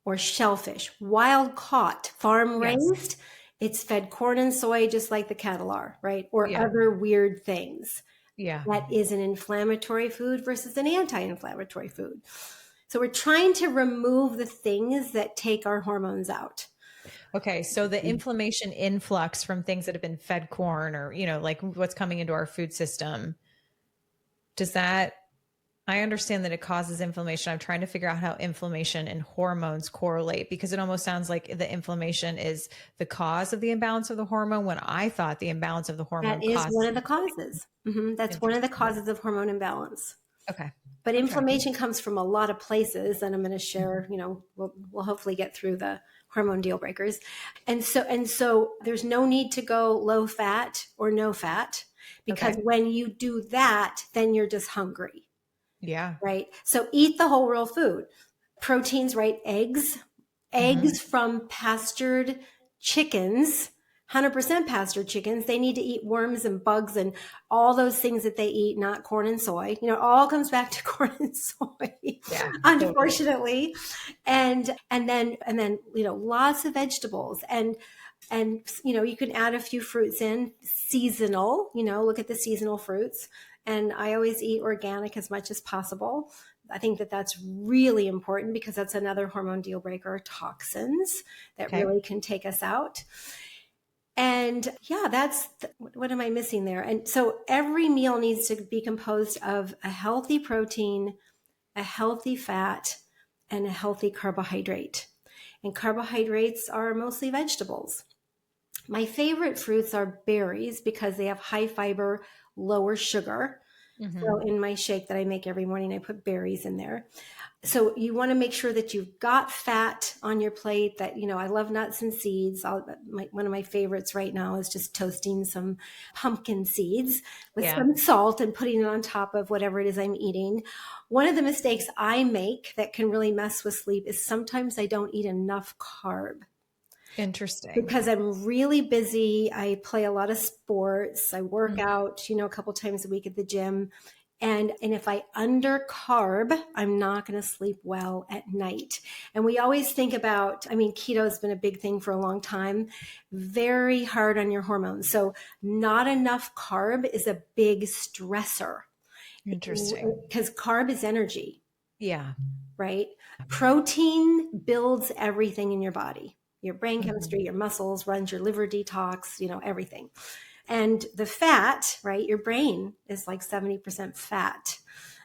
or shellfish, wild caught, farm Yes. raised, it's fed corn and soy just like the cattle are, right? Or Yeah. other weird things. Yeah. That is an inflammatory food versus an anti-inflammatory food. So we're trying to remove the things that take our hormones out. Okay. So the inflammation influx from things that have been fed corn or, like what's coming into our food system, does that, I understand that it causes inflammation. I'm trying to figure out how inflammation and hormones correlate because it almost sounds like the inflammation is the cause of the imbalance of the hormone when I thought the imbalance of the That hormone is one caused of the causes. That's one of the interesting. causes of hormone imbalance. Okay. But I'm tracking. inflammation comes from a lot of places, and I'm going to share. We'll hopefully get through the hormone deal breakers, and so there's no need to go low fat or no fat because Okay. when you do that, then you're just hungry, Yeah. right? So eat the whole real food, proteins, right? Hmm. Eggs from pastured chickens, 100% pastured chickens. They need to eat worms and bugs and all those things that they eat, not corn and soy. It all comes back to corn and soy, Yeah. Totally. unfortunately. And then lots of vegetables and you can add a few fruits in seasonal, look at the seasonal fruits. And I always eat organic as much as possible. I think that that's really important because that's another hormone deal breaker, toxins that Okay. really can take us out. And yeah, what am I missing there? And so every meal needs to be composed of a healthy protein, a healthy fat, and a healthy carbohydrate. And carbohydrates are mostly vegetables. My favorite fruits are berries because they have high fiber, lower sugar. So Hmm. in my shake that I make every morning, I put berries in there. So you want to make sure that you've got fat on your plate. That I love nuts and seeds. One of my favorites right now is just toasting some pumpkin seeds with Yeah. some salt and putting it on top of whatever it is I'm eating. One of the mistakes I make that can really mess with sleep is sometimes I don't eat enough carb Interesting. because I'm really busy. I play a lot of sports. I work Mhm. out, a couple times a week at the gym. And if I under carb, I'm not going to sleep well at night. And we always think about, keto has been a big thing for a long time, very hard on your hormones. So not enough carb is a big stressor Interesting. because carb is energy, Yeah. right? Protein builds everything in your body, your brain Hmm. chemistry, your muscles, runs your liver detox, everything. And the fat, right? Your brain is like 70% fat.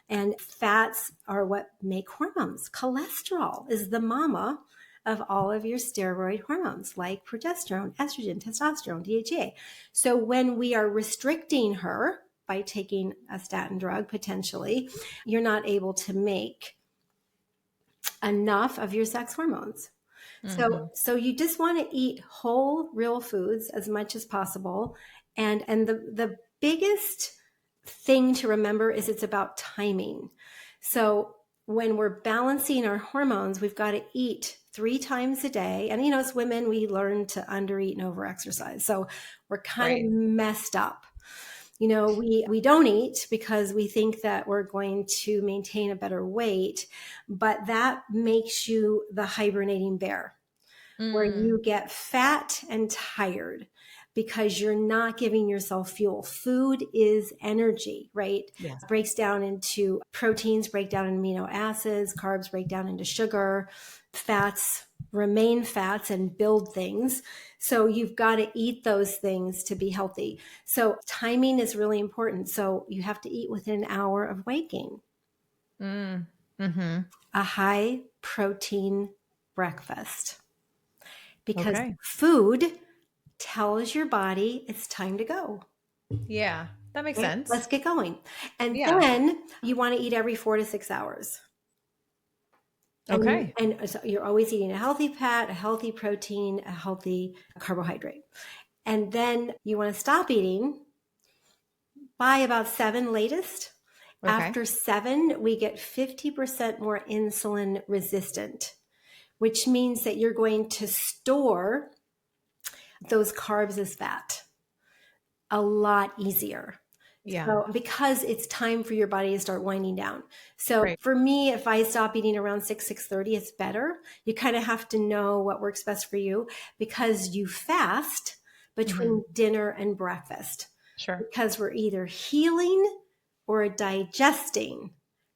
And fats are what make hormones. Cholesterol is the mama of all of your steroid hormones like progesterone, estrogen, testosterone, DHEA. So when we are restricting her by taking a statin drug, potentially, you're not able to make enough of your sex hormones. Hmm. So you just want to eat whole, real foods as much as possible. And the biggest thing to remember is it's about timing. So when we're balancing our hormones, we've got to eat 3 times a day. And as women, we learn to undereat and overexercise. So we're kind of Right. messed up. We don't eat because we think that we're going to maintain a better weight, but that makes you the hibernating bear where Mm. you get fat and tired because you're not giving yourself fuel. Food is energy, right? Yes. Breaks down into proteins, break down into amino acids, carbs break down into sugar, fats remain fats and build things. So you've got to eat those things to be healthy. So timing is really important. So you have to eat within an hour of waking. Mm-hmm. A high protein breakfast, because Okay. food tells your body it's time to go. Yeah, that makes Okay, sense. let's get going. And Yeah. then you want to eat every 4 to 6 hours. Okay. And so you're always eating a healthy fat, a healthy protein, a healthy carbohydrate. And then you want to stop eating by about 7 latest. Okay. After 7, we get 50% more insulin resistant, which means that you're going to store those carbs as fat a lot easier. Yeah. So because it's time for your body to start winding down. So Right. for me, if I stop eating around 6:30, it's better. You kind of have to know what works best for you, because you fast Mm-hmm. between dinner and breakfast, Sure. because we're either healing or digesting,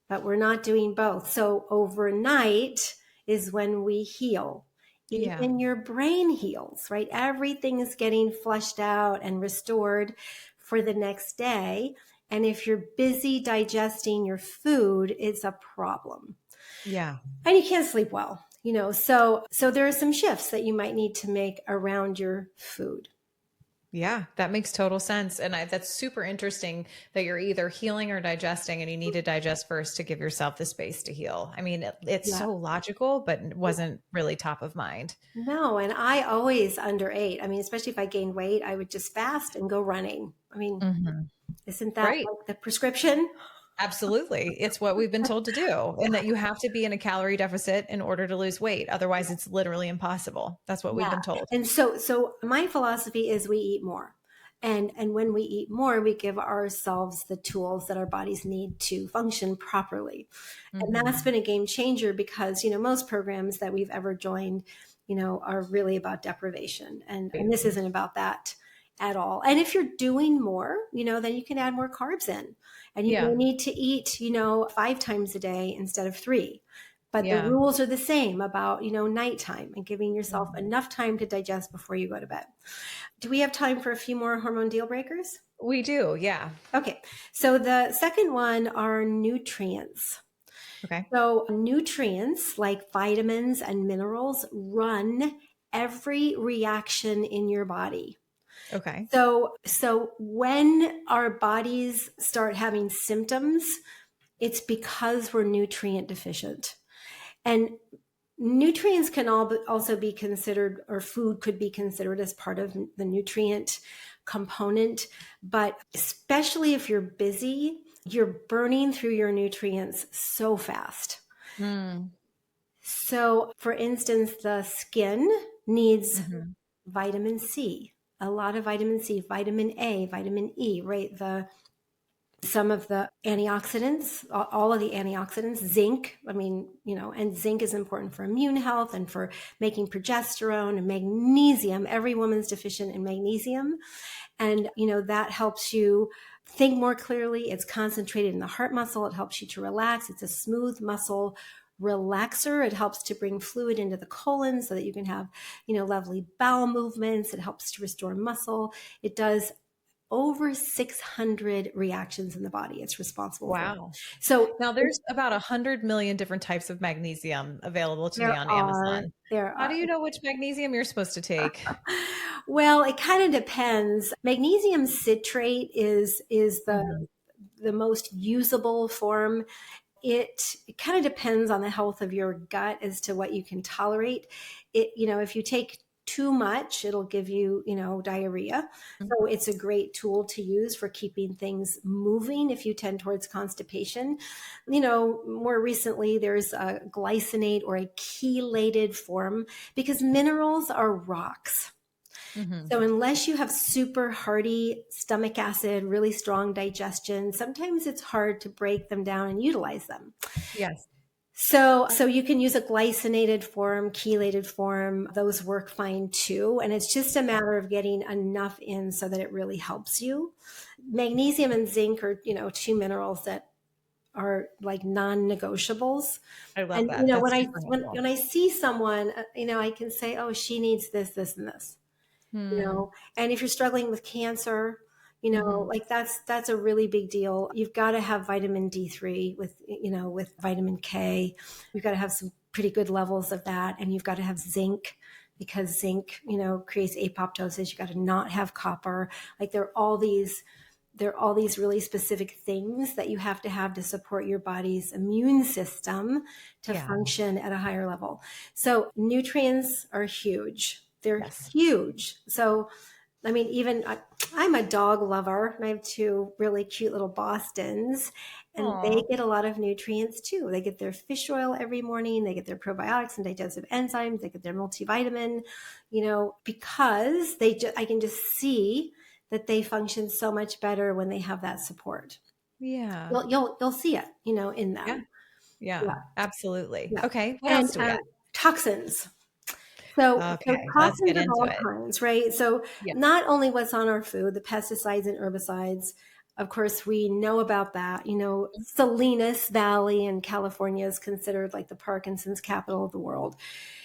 but we're not doing both. So overnight is when we heal. Yeah. Even your brain heals, right? Everything is getting flushed out and restored for the next day. And if you're busy digesting your food, it's a problem. Yeah. And you can't sleep well, so there are some shifts that you might need to make around your food. Yeah, that makes total sense. And that's super interesting that you're either healing or digesting, and you need to digest first to give yourself the space to heal. I mean, it's Yeah. so logical, but it wasn't really top of mind. No, and I always underate. I mean, especially if I gain weight, I would just fast and go running. I mean, Hmm. isn't that Right. like the prescription? Absolutely. It's what we've been told to do, and that you have to be in a calorie deficit in order to lose weight. Otherwise, it's literally impossible. That's what we've Yeah. been told. And so my philosophy is we eat more. And when we eat more, we give ourselves the tools that our bodies need to function properly. And that's Hmm. been a game changer, because, most programs that we've ever joined, are really about deprivation. And this isn't about that at all. And if you're doing more, then you can add more carbs in. And you may Yeah. need to eat, 5 times a day instead of 3. But the Yeah. rules are the same about, nighttime and giving yourself Mhm. enough time to digest before you go to bed. Do we have time for a few more hormone deal breakers? We do. Yeah. Okay. So the second one are nutrients. Okay. So nutrients like vitamins and minerals run every reaction in your body. Okay. So when our bodies start having symptoms, it's because we're nutrient deficient. And nutrients can also be considered, or food could be considered as part of the nutrient component. But especially if you're busy, you're burning through your nutrients so fast. Mm. So, for instance, the skin needs Hmm. vitamin C, a lot of vitamin C, vitamin A, vitamin E, right? Some of the antioxidants, all of the antioxidants, zinc. I mean, and zinc is important for immune health and for making progesterone, and magnesium. Every woman's deficient in magnesium. And, that helps you think more clearly. It's concentrated in the heart muscle. It helps you to relax. It's a smooth muscle relaxer. It helps to bring fluid into the colon so that you can have, lovely bowel movements. It helps to restore muscle. It does over 600 reactions in the body it's responsible for. Wow. So Now there's about 100 million different types of magnesium available to me there on are, Amazon. there How are. do you know which magnesium you're supposed to take? Well, it kind of depends. Magnesium citrate is Hmm. the most usable form. It kind of depends on the health of your gut as to what you can tolerate. If you take too much, it'll give you, diarrhea. So it's a great tool to use for keeping things moving if you tend towards constipation. More recently, there's a glycinate or a chelated form, because minerals are rocks. Hmm. So unless you have super hearty stomach acid, really strong digestion, sometimes it's hard to break them down and utilize them. Yes. So you can use a glycinated form, chelated form. Those work fine too. And it's just a matter of getting enough in so that it really helps you. Magnesium and zinc are, two minerals that are like non-negotiables. I love And, that. That's super helpful. when I see someone, I can say, oh, she needs this, this, and this, Hmm. and if you're struggling with cancer, Hmm. like that's a really big deal. You've got to have vitamin D3 with, with vitamin K. You've got to have some pretty good levels of that. And you've got to have zinc, because zinc, creates apoptosis. You got to not have copper. Like there are all these really specific things that you have to support your body's immune system to Yeah. function at a higher level. So nutrients are huge. They're Yes. huge. So, I mean, I'm a dog lover, and I have two really cute little Bostons, and Aw. they get a lot of nutrients too. They get their fish oil every morning. They get their probiotics and digestive enzymes. They get their multivitamin, because I can just see that they function so much better when they have that support. Yeah. You'll see it, in Yeah. them. Yeah. Yeah, Absolutely. yeah. Okay. What else And do we got? toxins. So Okay. Let's toxins get of into all it. kinds, right? So Yeah. not only what's on our food, the pesticides and herbicides, of course, we know about that. Salinas Valley in California is considered like the Parkinson's capital of the world.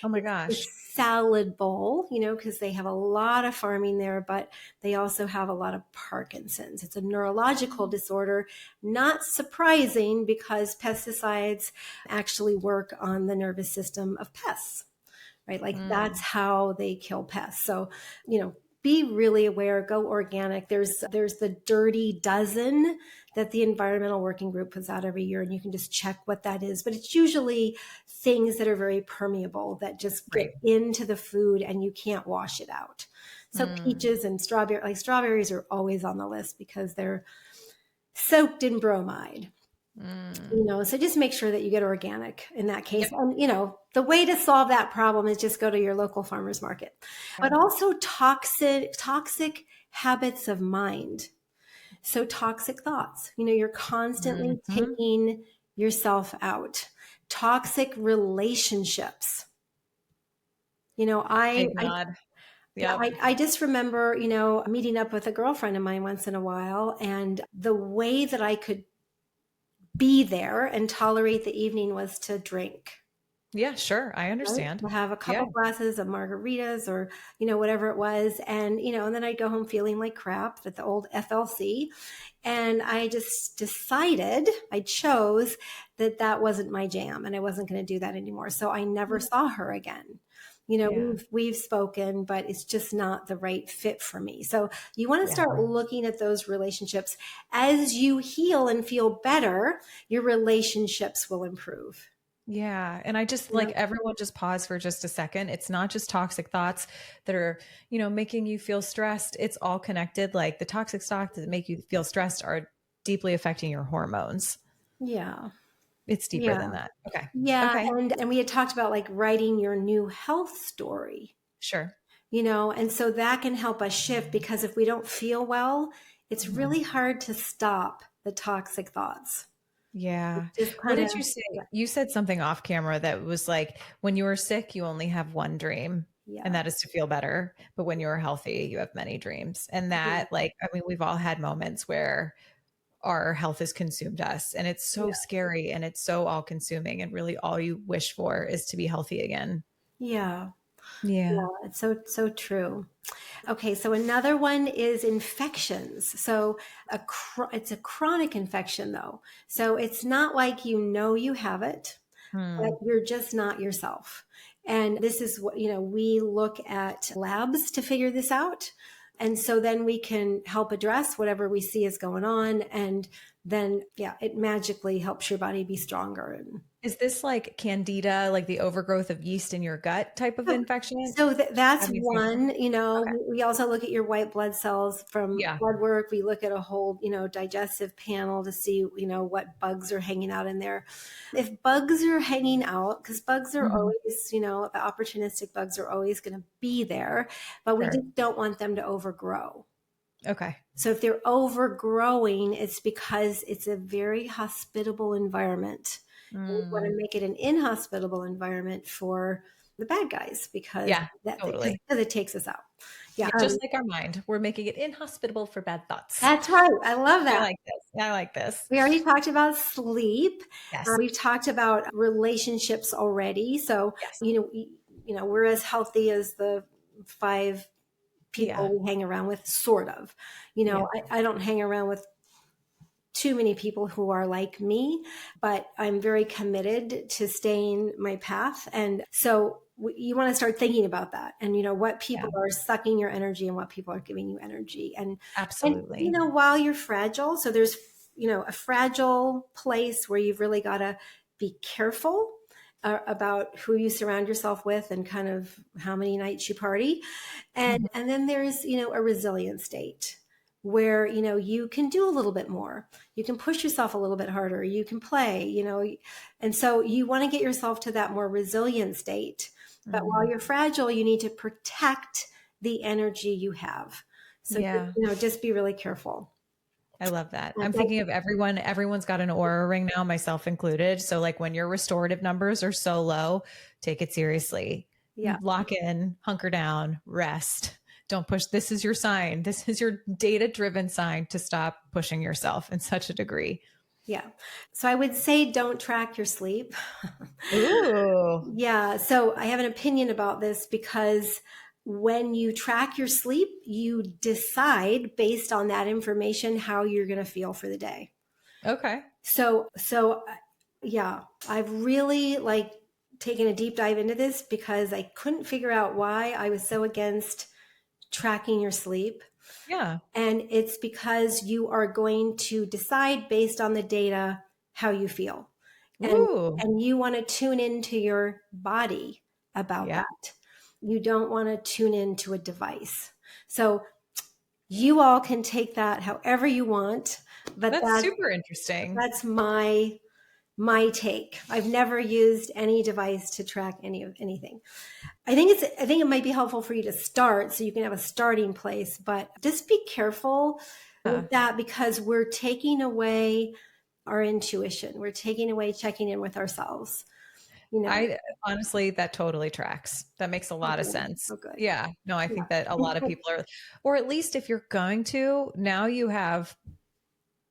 Oh my It's the gosh. salad bowl, because they have a lot of farming there, but they also have a lot of Parkinson's. It's a neurological disorder, not surprising because pesticides actually work on the nervous system of pests, right? Like that's Mm. how they kill pests. So, be really aware, go organic. There's the dirty dozen that the environmental working group puts out every year, and you can just check what that is. But it's usually things that are very permeable that just get Right. into the food and you can't wash it out. So Mm. peaches and strawberries are always on the list because they're soaked in bromide. Mm. So just make sure that you get organic in that case. Yep. And, the way to solve that problem is just go to your local farmer's market. But also toxic habits of mind. So toxic thoughts, you're constantly Hmm. taking yourself out. Toxic relationships. Thank God. Yep. I just remember, meeting up with a girlfriend of mine once in a while, and the way that I could be there and tolerate the evening was to drink. Yeah, sure. I Right? understand. We'll have a Yeah. couple glasses of margaritas or, whatever it was. And, and then I'd go home feeling like crap at the old FLC. And I just I chose that wasn't my jam and I wasn't going to do that anymore. So I never saw her again. Yeah. We've spoken, but it's just not the right fit for me. So you want to Yeah. start looking at those relationships. As you heal and feel better, your relationships will improve. Yeah. And I just like everyone just pause for just a second. It's not just toxic thoughts that are, making you feel stressed. It's all connected. Like the toxic thoughts that make you feel stressed are deeply affecting your hormones. Yeah. It's deeper Yeah. than that. Okay. Yeah. Okay. And we had talked about like writing your new health story, Sure. and so that can help us shift because if we don't feel well, it's Mhm. really hard to stop the toxic thoughts. Yeah. Just What kind of, did you say? You said something off camera that was like, when you were sick, you only have one dream, and yeah. that is to feel better. But when you're healthy, you have many dreams. And Yeah. that, like, I mean, we've all had moments where our health has consumed us, and it's so scary and it's so all consuming. And really, all you wish for is to be healthy again. Yeah. Yeah. Yeah. It's so true. Okay, so another one is infections. So it's a chronic infection though. So it's not like you have it, but Hmm. you're just not yourself. And this is what, we look at labs to figure this out. And so then we can help address whatever we see is going on. And then, it magically helps your body be stronger. And Is this like candida, like the overgrowth of yeast in your gut type of so, infection? that's Have you seen that? one, Okay. we also look at your white blood cells from Yeah. blood work. We look at a whole, digestive panel to see, what bugs are hanging out in there. If bugs are hanging out, because bugs are Mhm. always, the opportunistic bugs are always going to be there, but we Sure. just don't want them to overgrow. Okay. So if they're overgrowing, it's because it's a very hospitable environment. And we want to Mm. make it an inhospitable environment for the bad guys because Yeah, totally. it takes us out. Yeah. Yeah, just like our mind, we're making it inhospitable for bad thoughts. That's right. I love I that. like this. I like this. We already talked about sleep. Yes. We've talked about relationships already. So, Yes. we're as healthy as the 5 Yeah. people we hang around with, sort of. Yeah. I don't hang around with too many people who are like me, but I'm very committed to staying my path. And so you want to start thinking about that and, what people Yeah. are sucking your energy and what people are giving you energy. And, Absolutely. while you're fragile, so there's, a fragile place where you've really got to be careful about who you surround yourself with and kind of how many nights you party. And then there's, a resilient state where, you can do a little bit more. You can push yourself a little bit harder. You can play, and so you want to get yourself to that more resilient state. But while you're fragile, you need to protect the energy you have. So, Yeah. just be really careful. I love that. I'm thinking of everyone's got an aura ring now, myself included. So like when your restorative numbers are so low, take it seriously. Yeah. Lock in, hunker down, rest. Don't push. This is your sign. This is your data-driven sign to stop pushing yourself in such a degree. Yeah. So I would say don't track your sleep. Ooh. Yeah. So I have an opinion about this because when you track your sleep, you decide based on that information how you're going to feel for the day. Okay. So yeah, I've really taken a deep dive into this because I couldn't figure out why I was so against tracking your sleep. Yeah. And it's because you are going to decide based on the data how you feel. Ooh. And you want to tune into your body about Yeah. that. You don't want to tune into a device. So you all can take that however you want, but That's super interesting. that's my take. I've never used any device to track anything. I think it might be helpful for you to start so you can have a starting place, but just be careful with that because we're taking away our intuition. We're taking away checking in with ourselves. I honestly, that totally tracks. That makes a lot of sense. Oh, good. Yeah. No, I think that a lot of people are, or at least if you're going to, now you have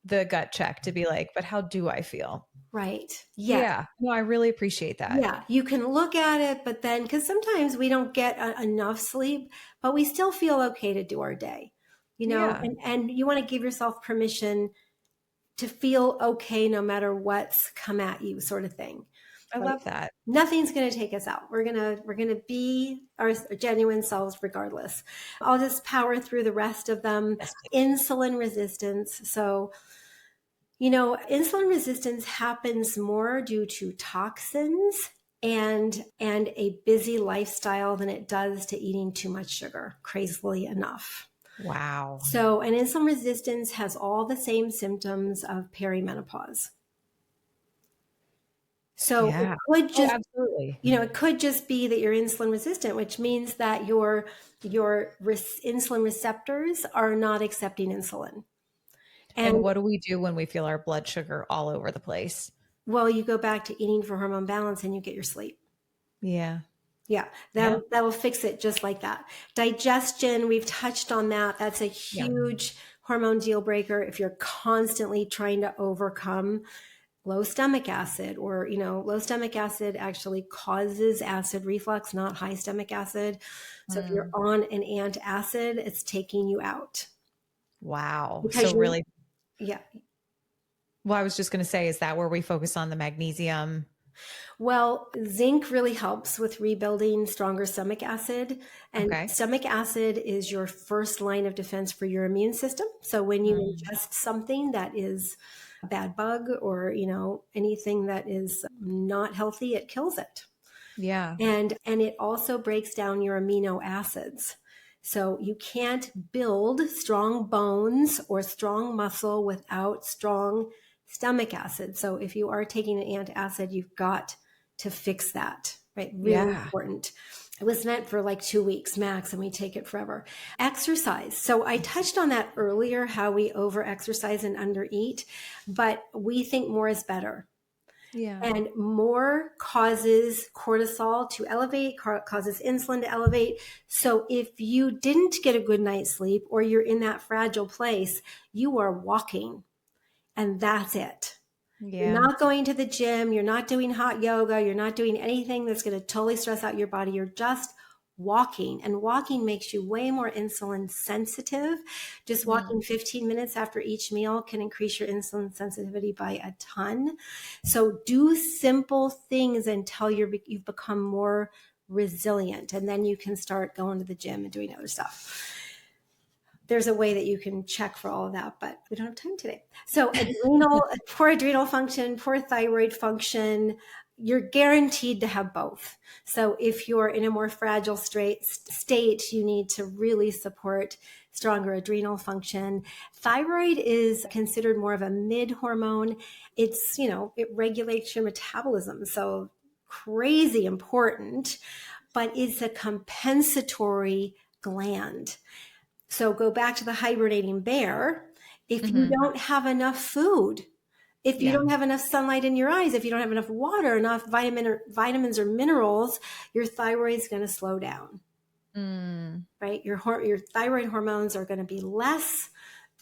the gut check to be like, but how do I feel? Right. Yeah. No, I really appreciate that. Yeah. You can look at it, but then, because sometimes we don't get enough sleep, but we still feel okay to do our day, Yeah. and you want to give yourself permission to feel okay no matter what's come at you, sort of thing. I love that. Nothing's going to take us out. We're going to be our genuine selves regardless. I'll just power through the rest of them. Yes, Insulin resistance. So, insulin resistance happens more due to toxins and a busy lifestyle than it does to eating too much sugar, crazily enough. Wow. So, an insulin resistance has all the same symptoms of perimenopause. So Yeah. it could just, absolutely. it could just be that you're insulin resistant, which means that your insulin receptors are not accepting insulin. And what do we do when we feel our blood sugar all over the place? Well, you go back to eating for hormone balance and you get your sleep. Yeah. Yeah, that'll fix it just like that. Digestion, we've touched on that. That's a huge hormone deal breaker if you're constantly trying to overcome low stomach acid, or, low stomach acid actually causes acid reflux, not high stomach acid. So if you're on an antacid, it's taking you out. Wow. Because so really, yeah. Well, I was just going to say, is that where we focus on the magnesium? Well, zinc really helps with rebuilding stronger stomach acid. And stomach acid is your first line of defense for your immune system. So when you ingest something that is a bad bug or, anything that is not healthy, it kills it. Yeah. And it also breaks down your amino acids. So you can't build strong bones or strong muscle without strong stomach acid. So if you are taking an antacid, you've got to fix that, right? Really important. It was meant for 2 weeks max, and we take it forever. Exercise. So I touched on that earlier, how we over exercise and under eat, but we think more is better. Yeah. And more causes cortisol to elevate, causes insulin to elevate. So if you didn't get a good night's sleep or you're in that fragile place, you are walking and that's it. You're Yeah. not going to the gym. You're not doing hot yoga. You're not doing anything that's going to totally stress out your body. You're just walking, and walking makes you way more insulin sensitive. Just walking 15 minutes after each meal can increase your insulin sensitivity by a ton. So do simple things until you've become more resilient, and then you can start going to the gym and doing other stuff. There's a way that you can check for all of that, but we don't have time today. So poor adrenal function, poor thyroid function, you're guaranteed to have both. So if you're in a more fragile state, you need to really support stronger adrenal function. Thyroid is considered more of a mid hormone. It's, it regulates your metabolism. So crazy important, but it's a compensatory gland. So go back to the hibernating bear. If you don't have enough food, if you don't have enough sunlight in your eyes, if you don't have enough water, enough vitamins or minerals, your thyroid is going to slow down, right? Your thyroid hormones are going to be less.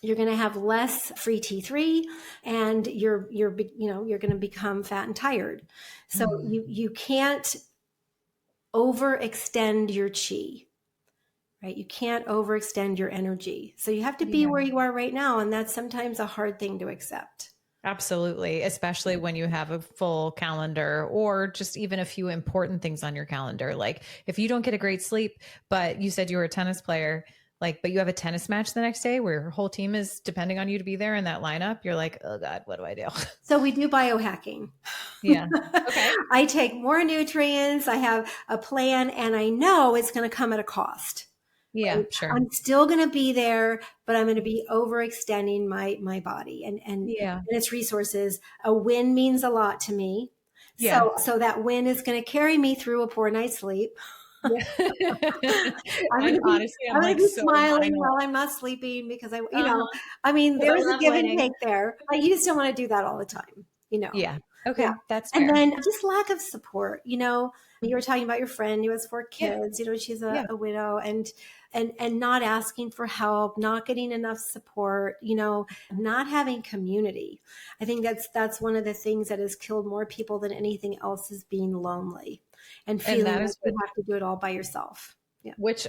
You're going to have less free T3, and you're going to become fat and tired. So you can't overextend your chi. Right? You can't overextend your energy. So you have to be where you are right now. And that's sometimes a hard thing to accept. Absolutely. Especially when you have a full calendar or just even a few important things on your calendar. Like if you don't get a great sleep, but you said you were a tennis player, but you have a tennis match the next day where your whole team is depending on you to be there in that lineup, you're like, oh God, what do I do? So we do biohacking. Yeah. Okay. I take more nutrients. I have a plan, and I know it's going to come at a cost. Yeah, Right? sure. I'm still going to be there, but I'm going to be overextending my body and its resources. A win means a lot to me. Yeah. So that win is going to carry me through a poor night's sleep. Yeah. I'm going to be so smiling while I'm not sleeping because there's a give and take there. But you just don't want to do that all the time, Yeah. Okay. That's fair. And then fair. just lack of support, you were talking about your friend who has 4 kids, she's a widow, and not asking for help, not getting enough support, not having community. I think that's one of the things that has killed more people than anything else, is being lonely and feeling like you have to do it all by yourself. Yeah. Which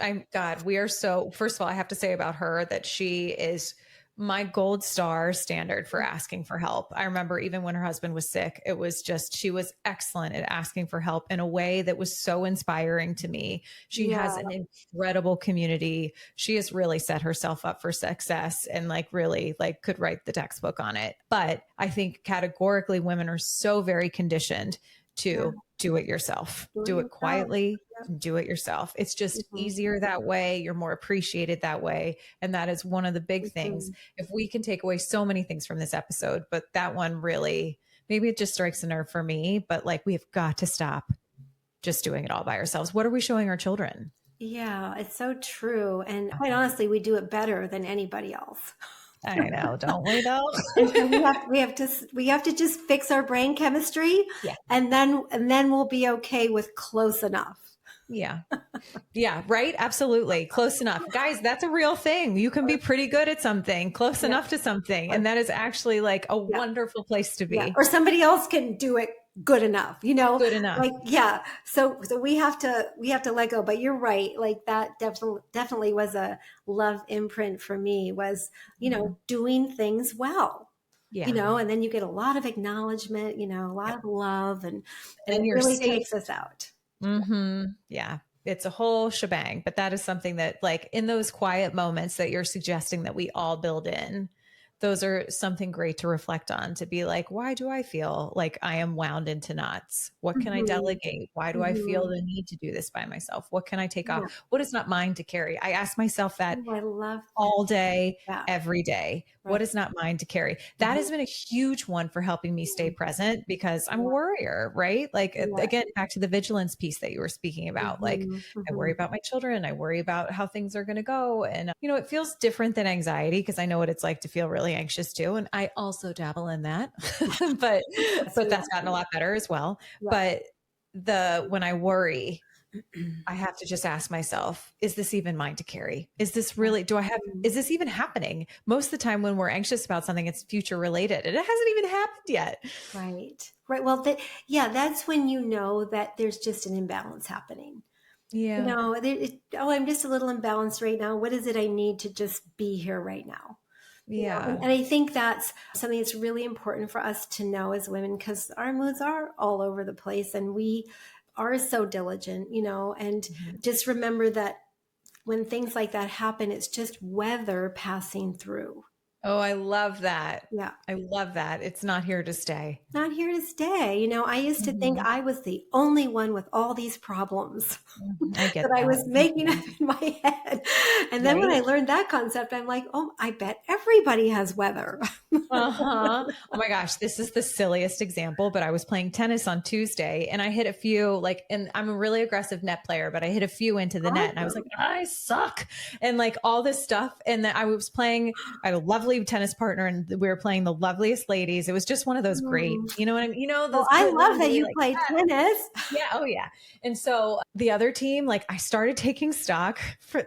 we are so, first of all, I have to say about her that she is my gold star standard for asking for help. I remember even when her husband was sick, it was just, she was excellent at asking for help in a way that was so inspiring to me. She has an incredible community. She has really set herself up for success and really could write the textbook on it. But I think categorically women are so very conditioned to do it yourself, do it quietly, do it yourself. It's just easier that way. You're more appreciated that way. And that is one of the big things. If we can take away so many things from this episode, but that one really, maybe it just strikes a nerve for me, but we have got to stop just doing it all by ourselves. What are we showing our children? Yeah, it's so true. And quite honestly, we do it better than anybody else. I know, don't we though? And so we have to just fix our brain chemistry, and then we'll be okay with close enough. Yeah. Yeah. Right. Absolutely. Close enough. Guys, that's a real thing. You can be pretty good at something, close enough to something. And that is actually a wonderful place to be. Or somebody else can do it good enough, Good enough. So we have to let go. But you're right. That definitely was a love imprint for me, was, doing things well. And then you get a lot of acknowledgement, a lot of love, and it really takes us out. Yeah. It's a whole shebang, but that is something that in those quiet moments that you're suggesting that we all build in, those are something great to reflect on, to be why do I feel like I am wound into knots? What can I delegate? Why do I feel the need to do this by myself? What can I take off? What is not mine to carry? I ask myself that I love all day, every day. Right. What is not mine to carry? That has been a huge one for helping me stay present, because I'm a worrier, right? Again, back to the vigilance piece that you were speaking about. I worry about my children. I worry about how things are going to go. And, it feels different than anxiety, because I know what it's like to feel really really anxious too. And I also dabble in that, but that's gotten a lot better as well. Yeah. But when I worry, I have to just ask myself, is this even mine to carry? Is this really, is this even happening? Most of the time when we're anxious about something, it's future related and it hasn't even happened yet. Right. Right. Well, that's when you know that there's just an imbalance happening. Yeah. I'm just a little imbalanced right now. What is it I need to just be here right now? Yeah. And I think that's something that's really important for us to know as women, because our moods are all over the place and we are so diligent, and just remember that when things like that happen, it's just weather passing through. Oh, I love that. Yeah. I love that. It's not here to stay. Not here to stay. I used to think I was the only one with all these problems I get that I was that. making up in my head. And then when I learned that concept, I'm like, oh, I bet everybody has weather. Uh-huh. Oh my gosh, this is the silliest example, but I was playing tennis on Tuesday and I hit a few and I'm a really aggressive net player, but I hit a few into the net and I was like, I suck. And like all this stuff. And then I had a lovely tennis partner and we were playing the loveliest ladies. It was just one of those great, you know what I mean? Well, I love that you play tennis. Yeah. Oh yeah. And so the other team, I started taking stock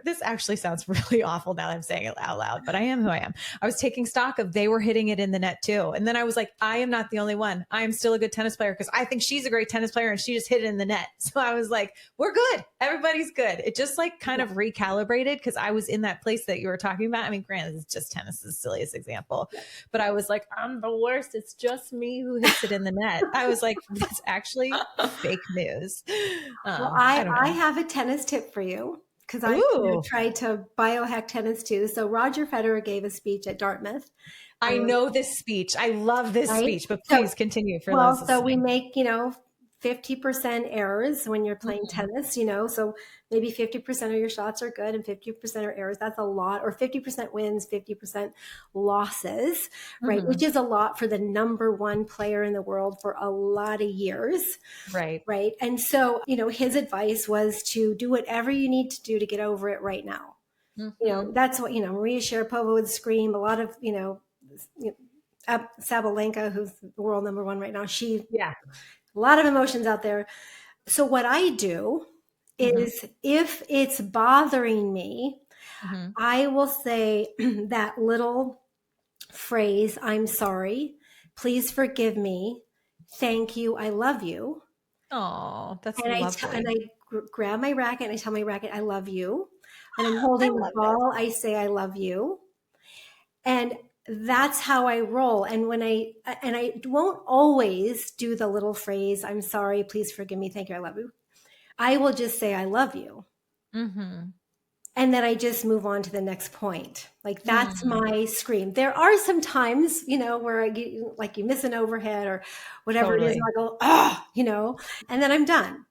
this actually sounds really awful now that I'm saying it out loud, but I am who I am. I was taking stock of they were hitting it in the net too. And then I was like, I am not the only one. I am still a good tennis player because I think she's a great tennis player and she just hit it in the net. So I was like, we're good. Everybody's good. It just kind of recalibrated because I was in that place that you were talking about. I mean, granted, it's just tennis is the silliest example, but I was like, I'm the worst. It's just me who hits it in the net. I was like, that's actually fake news. Well, I have a tennis tip for you because I tried to biohack tennis too. So Roger Federer gave a speech at Dartmouth. I know this speech. I love this speech, but please continue for those listening. So we make, 50% errors when you're playing tennis, so maybe 50% of your shots are good and 50% are errors. That's a lot. Or 50% wins, 50% losses, right? Which is a lot for the number one player in the world for a lot of years. Right. Right. And so, his advice was to do whatever you need to do to get over it right now. That's what, Maria Sharapova would scream. A lot of, Sabalenka, who's the world number one right now, a lot of emotions out there. So what I do is if it's bothering me, I will say that little phrase, I'm sorry, please forgive me, thank you, I love you. Oh, that's lovely. And I grab my racket and I tell my racket, I love you. And I'm holding the ball, I say, I love you. And that's how I roll. And I won't always do the little phrase, I'm sorry, please forgive me, thank you, I love you. I will just say, I love you. And then I just move on to the next point. That's my scream. There are some times, where you miss an overhead or whatever it is. And I go, and then I'm done.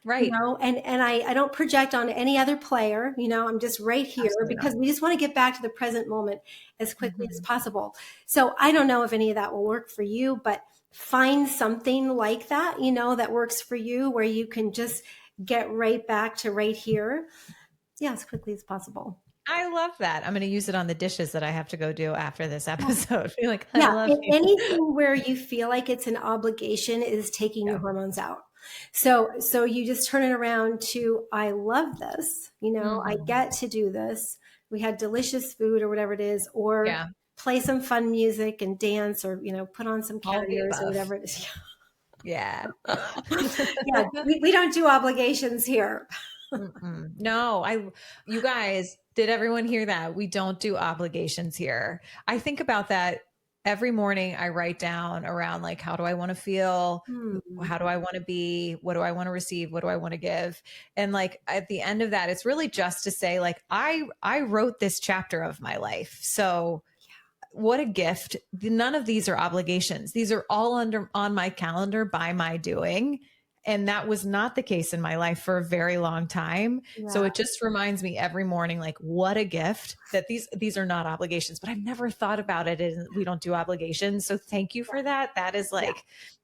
Right. And I don't project on any other player, I'm just right here because we just want to get back to the present moment as quickly as possible. So I don't know if any of that will work for you, but find something like that, that works for you where you can just get right back to right here. Yeah, as quickly as possible. I love that. I'm going to use it on the dishes that I have to go do after this episode. Anything where you feel like it's an obligation is taking your hormones out. So you just turn it around to, I love this, I get to do this. We had delicious food or whatever it is, or play some fun music and dance or, put on some carriers or whatever it is. Yeah. We don't do obligations here. No, you guys, did everyone hear that? We don't do obligations here. I think about that every morning. I write down around how do I want to feel? How do I want to be? What do I want to receive? What do I want to give? And at the end of that, it's really just to say I wrote this chapter of my life. So what a gift. None of these are obligations. These are all on my calendar by my doing. And that was not the case in my life for a very long time. Yeah. So it just reminds me every morning, what a gift that these are not obligations, but I've never thought about it. And we don't do obligations. So thank you for that. That is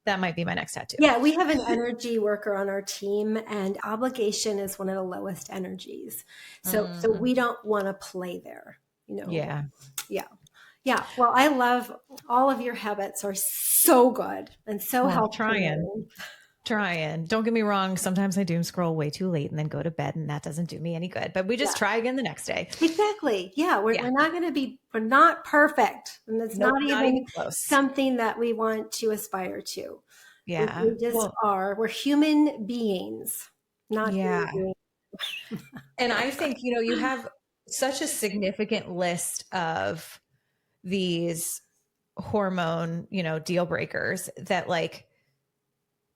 that might be my next tattoo. Yeah. We have an energy worker on our team and obligation is one of the lowest energies. So we don't want to play there, Yeah. Yeah. Yeah. Well, I love all of your habits are so good and so Well, helpful. trying. Don't get me wrong. Sometimes I doom scroll way too late and then go to bed, and that doesn't do me any good, but we just Yeah, try again the next day. exactly. Yeah. Yeah. We're not going to be, we're not perfect. And it's Nope. not Not even even close. something that we want to aspire to. Yeah. We just Well, are. We're human beings, not human yeah. beings. And I think, you have such a significant list of these hormone, deal breakers that like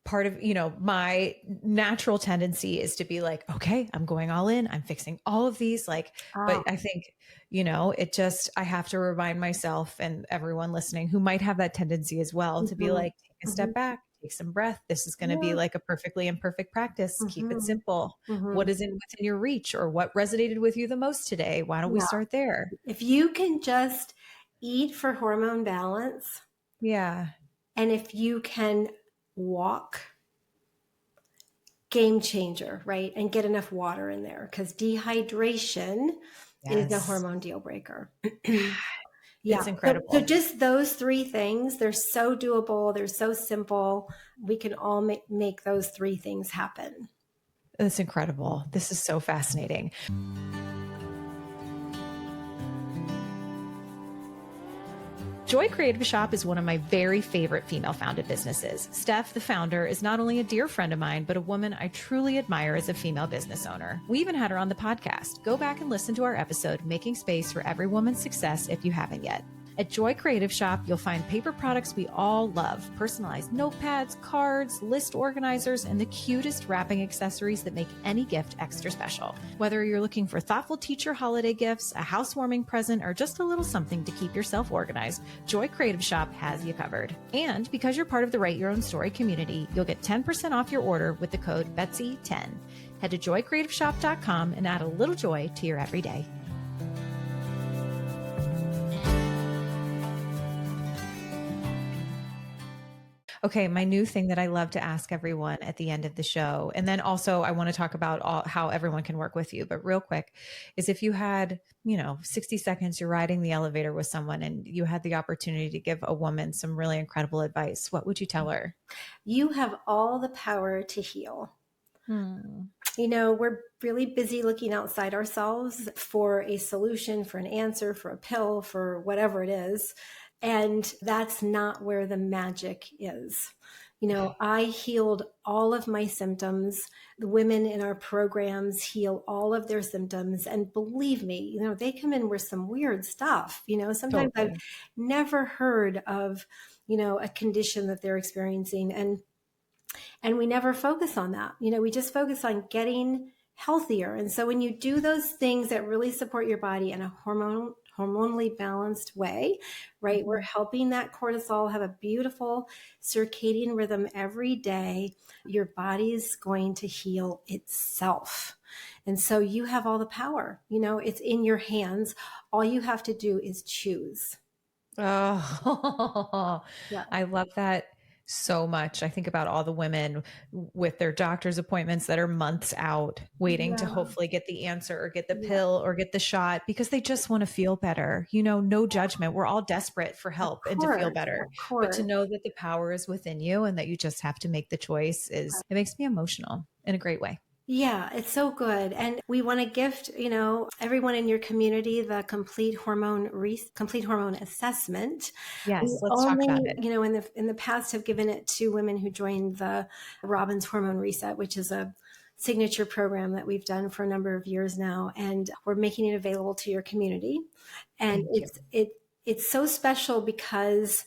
part of, my natural tendency is to be like, okay, I'm going all in. I'm fixing all of these. Like, but Oh, I think, I have to remind myself and everyone listening who might have that tendency as well to be mhm, like, take a step mhm. back, take some breath. This is going to be Yeah. like a perfectly imperfect practice. Keep it Mhm, simple. What mhm. is within your reach or what resonated with you the most today? Why don't we Yeah. start there? If you can just eat for hormone balance, Yeah. and if you can walk, game changer, right? And get enough water in there because dehydration is a Yes. hormone deal breaker. Yeah. It's So incredible. just those three things, they're so doable. They're so simple. We can all make those three things happen. It's incredible. This is so fascinating. Joy Creative Shop is one of my very favorite female founded businesses. Steph, the founder, is not only a dear friend of mine, but a woman I truly admire as a female business owner. We even had her on the podcast. Go back and listen to our episode, Making Space for Every Woman's Success, if you haven't yet. At Joy Creative Shop, you'll find paper products we all love, personalized notepads, cards, list organizers, and the cutest wrapping accessories that make any gift extra special. Whether you're looking for thoughtful teacher holiday gifts, a housewarming present, or just a little something to keep yourself organized, Joy Creative Shop has you covered. And because you're part of the Write Your Own Story community, you'll get 10% off your order with the code BETSY10. Head to joycreativeshop.com and add a little joy to your everyday. Okay, my new thing that I love to ask everyone at the end of the show, and then also I want to talk about how everyone can work with you, but real quick, is if you had, 60 seconds, you're riding the elevator with someone and you had the opportunity to give a woman some really incredible advice, what would you tell her? You have all the power to heal. We're really busy looking outside ourselves for a solution, for an answer, for a pill, for whatever it is. And that's not where the magic is. I healed all of my symptoms. The women in our programs heal all of their symptoms. And believe me, they come in with some weird stuff. Sometimes I've Totally. never heard of, a condition that they're experiencing. And we never focus on that. We just focus on getting healthier. And so when you do those things that really support your body in a hormonally balanced way, right? We're helping that cortisol have a beautiful circadian rhythm every day. Your body's going to heal itself. And so you have all the power, it's in your hands. All you have to do is choose. Oh, Yeah. I love that so much. I think about all the women with their doctor's appointments that are months out waiting to Yeah. hopefully get the answer or get the Yeah. pill or get the shot because they just want to feel better. No judgment. We're all desperate for Of help and to feel course. better. Of But to course. know that the power is within you and that you just have to make the choice it makes me emotional in a great way. Yeah, it's so good. And we want to gift, everyone in your community the complete hormone assessment. We Yes, let's talk only, about it. in the past have given it to women who joined the Robin's Hormone Reset, which is a signature program that we've done for a number of years now, and we're making it available to your community. And Thank you. it's so special because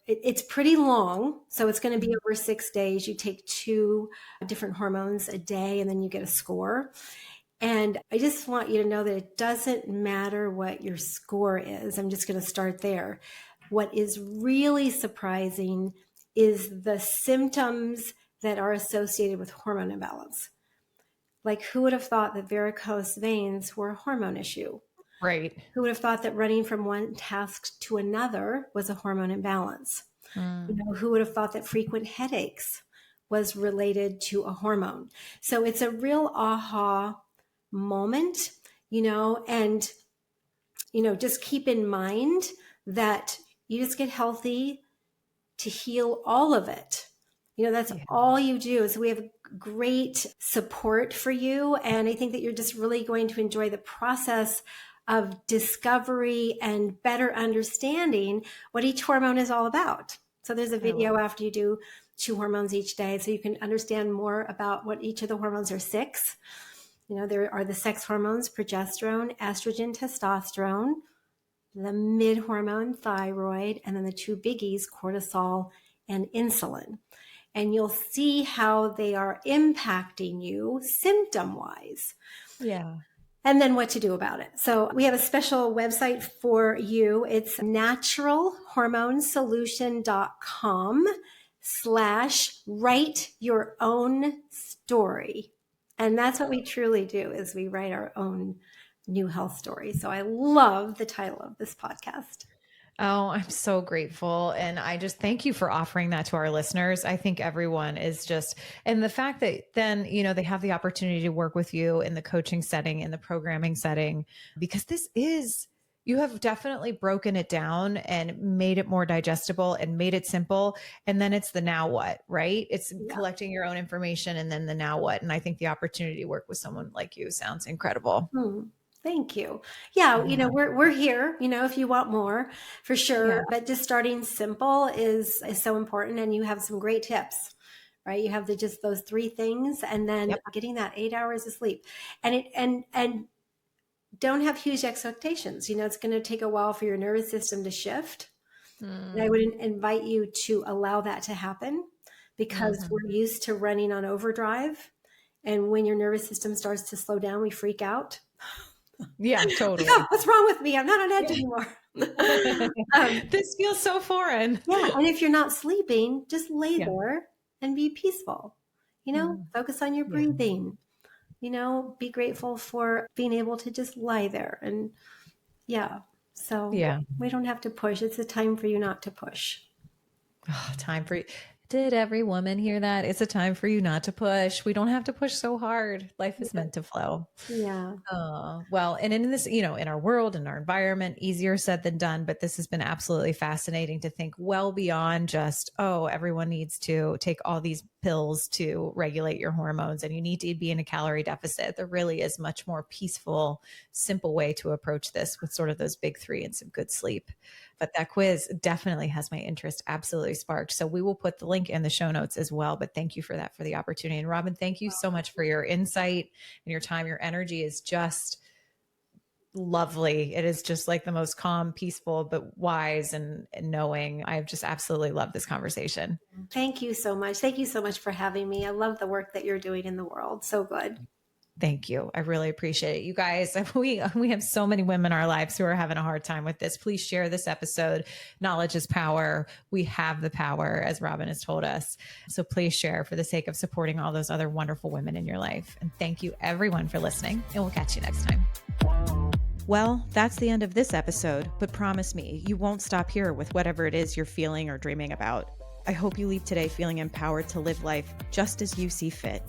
it's pretty long, so it's going to be over 6 days. You take 2 different hormones a day and then you get a score. And I just want you to know that it doesn't matter what your score is. I'm just going to start there. What is really surprising is the symptoms that are associated with hormone imbalance. Like, who would have thought that varicose veins were a hormone issue? Right. Who would have thought that running from one task to another was a hormone imbalance? Who would have thought that frequent headaches was related to a hormone? So it's a real aha moment, and just keep in mind that you just get healthy to heal all of it. That's all you do. So we have great support for you. And I think that you're just really going to enjoy the process of discovery and better understanding what each hormone is all about. So there's a video after you do 2 hormones each day, so you can understand more about what each of the hormones are. 6. There are the sex hormones, progesterone, estrogen, testosterone, the mid hormone, thyroid, and then the 2 biggies, cortisol and insulin. And you'll see how they are impacting you symptom-wise. Yeah. And then what to do about it. So we have a special website for you. It's naturalhormonesolution.com/write your own story. And that's what we truly do, is we write our own new health story. So I love the title of this podcast. Oh, I'm so grateful. And I just thank you for offering that to our listeners. I think everyone is just, and the fact that then, they have the opportunity to work with you in the coaching setting, in the programming setting, because you have definitely broken it down and made it more digestible and made it simple. And then it's the now what, right? It's collecting your own information and then the now what. And I think the opportunity to work with someone like you sounds incredible. Thank you. Yeah, we're here, if you want more, for sure. Yeah. But just starting simple is so important. And you have some great tips, right? You have just those 3 things, and then getting that 8 hours of sleep. And don't have huge expectations. It's going to take a while for your nervous system to shift. And I would invite you to allow that to happen, because we're used to running on overdrive. And when your nervous system starts to slow down, we freak out. Yeah, totally. What's wrong with me? I'm not on edge anymore. This feels so foreign. Yeah. And if you're not sleeping, just lay there and be peaceful. Focus on your breathing. Be grateful for being able to just lie there. And so we don't have to push. It's a time for you not to push. Oh, time for you. Did every woman hear that? It's a time for you not to push. We don't have to push so hard. Life is meant to flow. Yeah. Well, and in this, in our world, in our environment, easier said than done, but this has been absolutely fascinating to think well beyond just, everyone needs to take all these pills to regulate your hormones and you need to be in a calorie deficit. There really is much more peaceful, simple way to approach this with sort of those big 3 and some good sleep. But that quiz definitely has my interest absolutely sparked. So we will put the link in the show notes as well. But thank you for that, for the opportunity. And Robin, thank you so much for your insight and your time. Your energy is just lovely. It is just like the most calm, peaceful, but wise and knowing. I've just absolutely loved this conversation. Thank you so much. Thank you so much for having me. I love the work that you're doing in the world. So good. Thank you. I really appreciate it. You guys, we have so many women in our lives who are having a hard time with this. Please share this episode. Knowledge is power. We have the power, as Robin has told us. So please share for the sake of supporting all those other wonderful women in your life. And thank you everyone for listening, and we'll catch you next time. Well, that's the end of this episode, but promise me you won't stop here with whatever it is you're feeling or dreaming about. I hope you leave today feeling empowered to live life just as you see fit.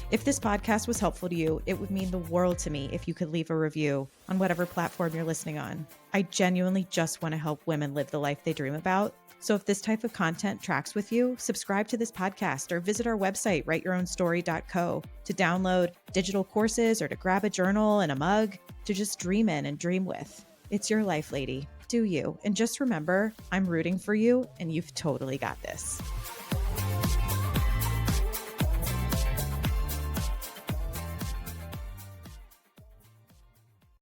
If this podcast was helpful to you, it would mean the world to me if you could leave a review on whatever platform you're listening on. I genuinely just want to help women live the life they dream about. So if this type of content tracks with you, subscribe to this podcast or visit our website, writeyourownsstory.co, to download digital courses or to grab a journal and a mug to just dream in and dream with. It's your life, lady. Do you. And just remember, I'm rooting for you and you've totally got this.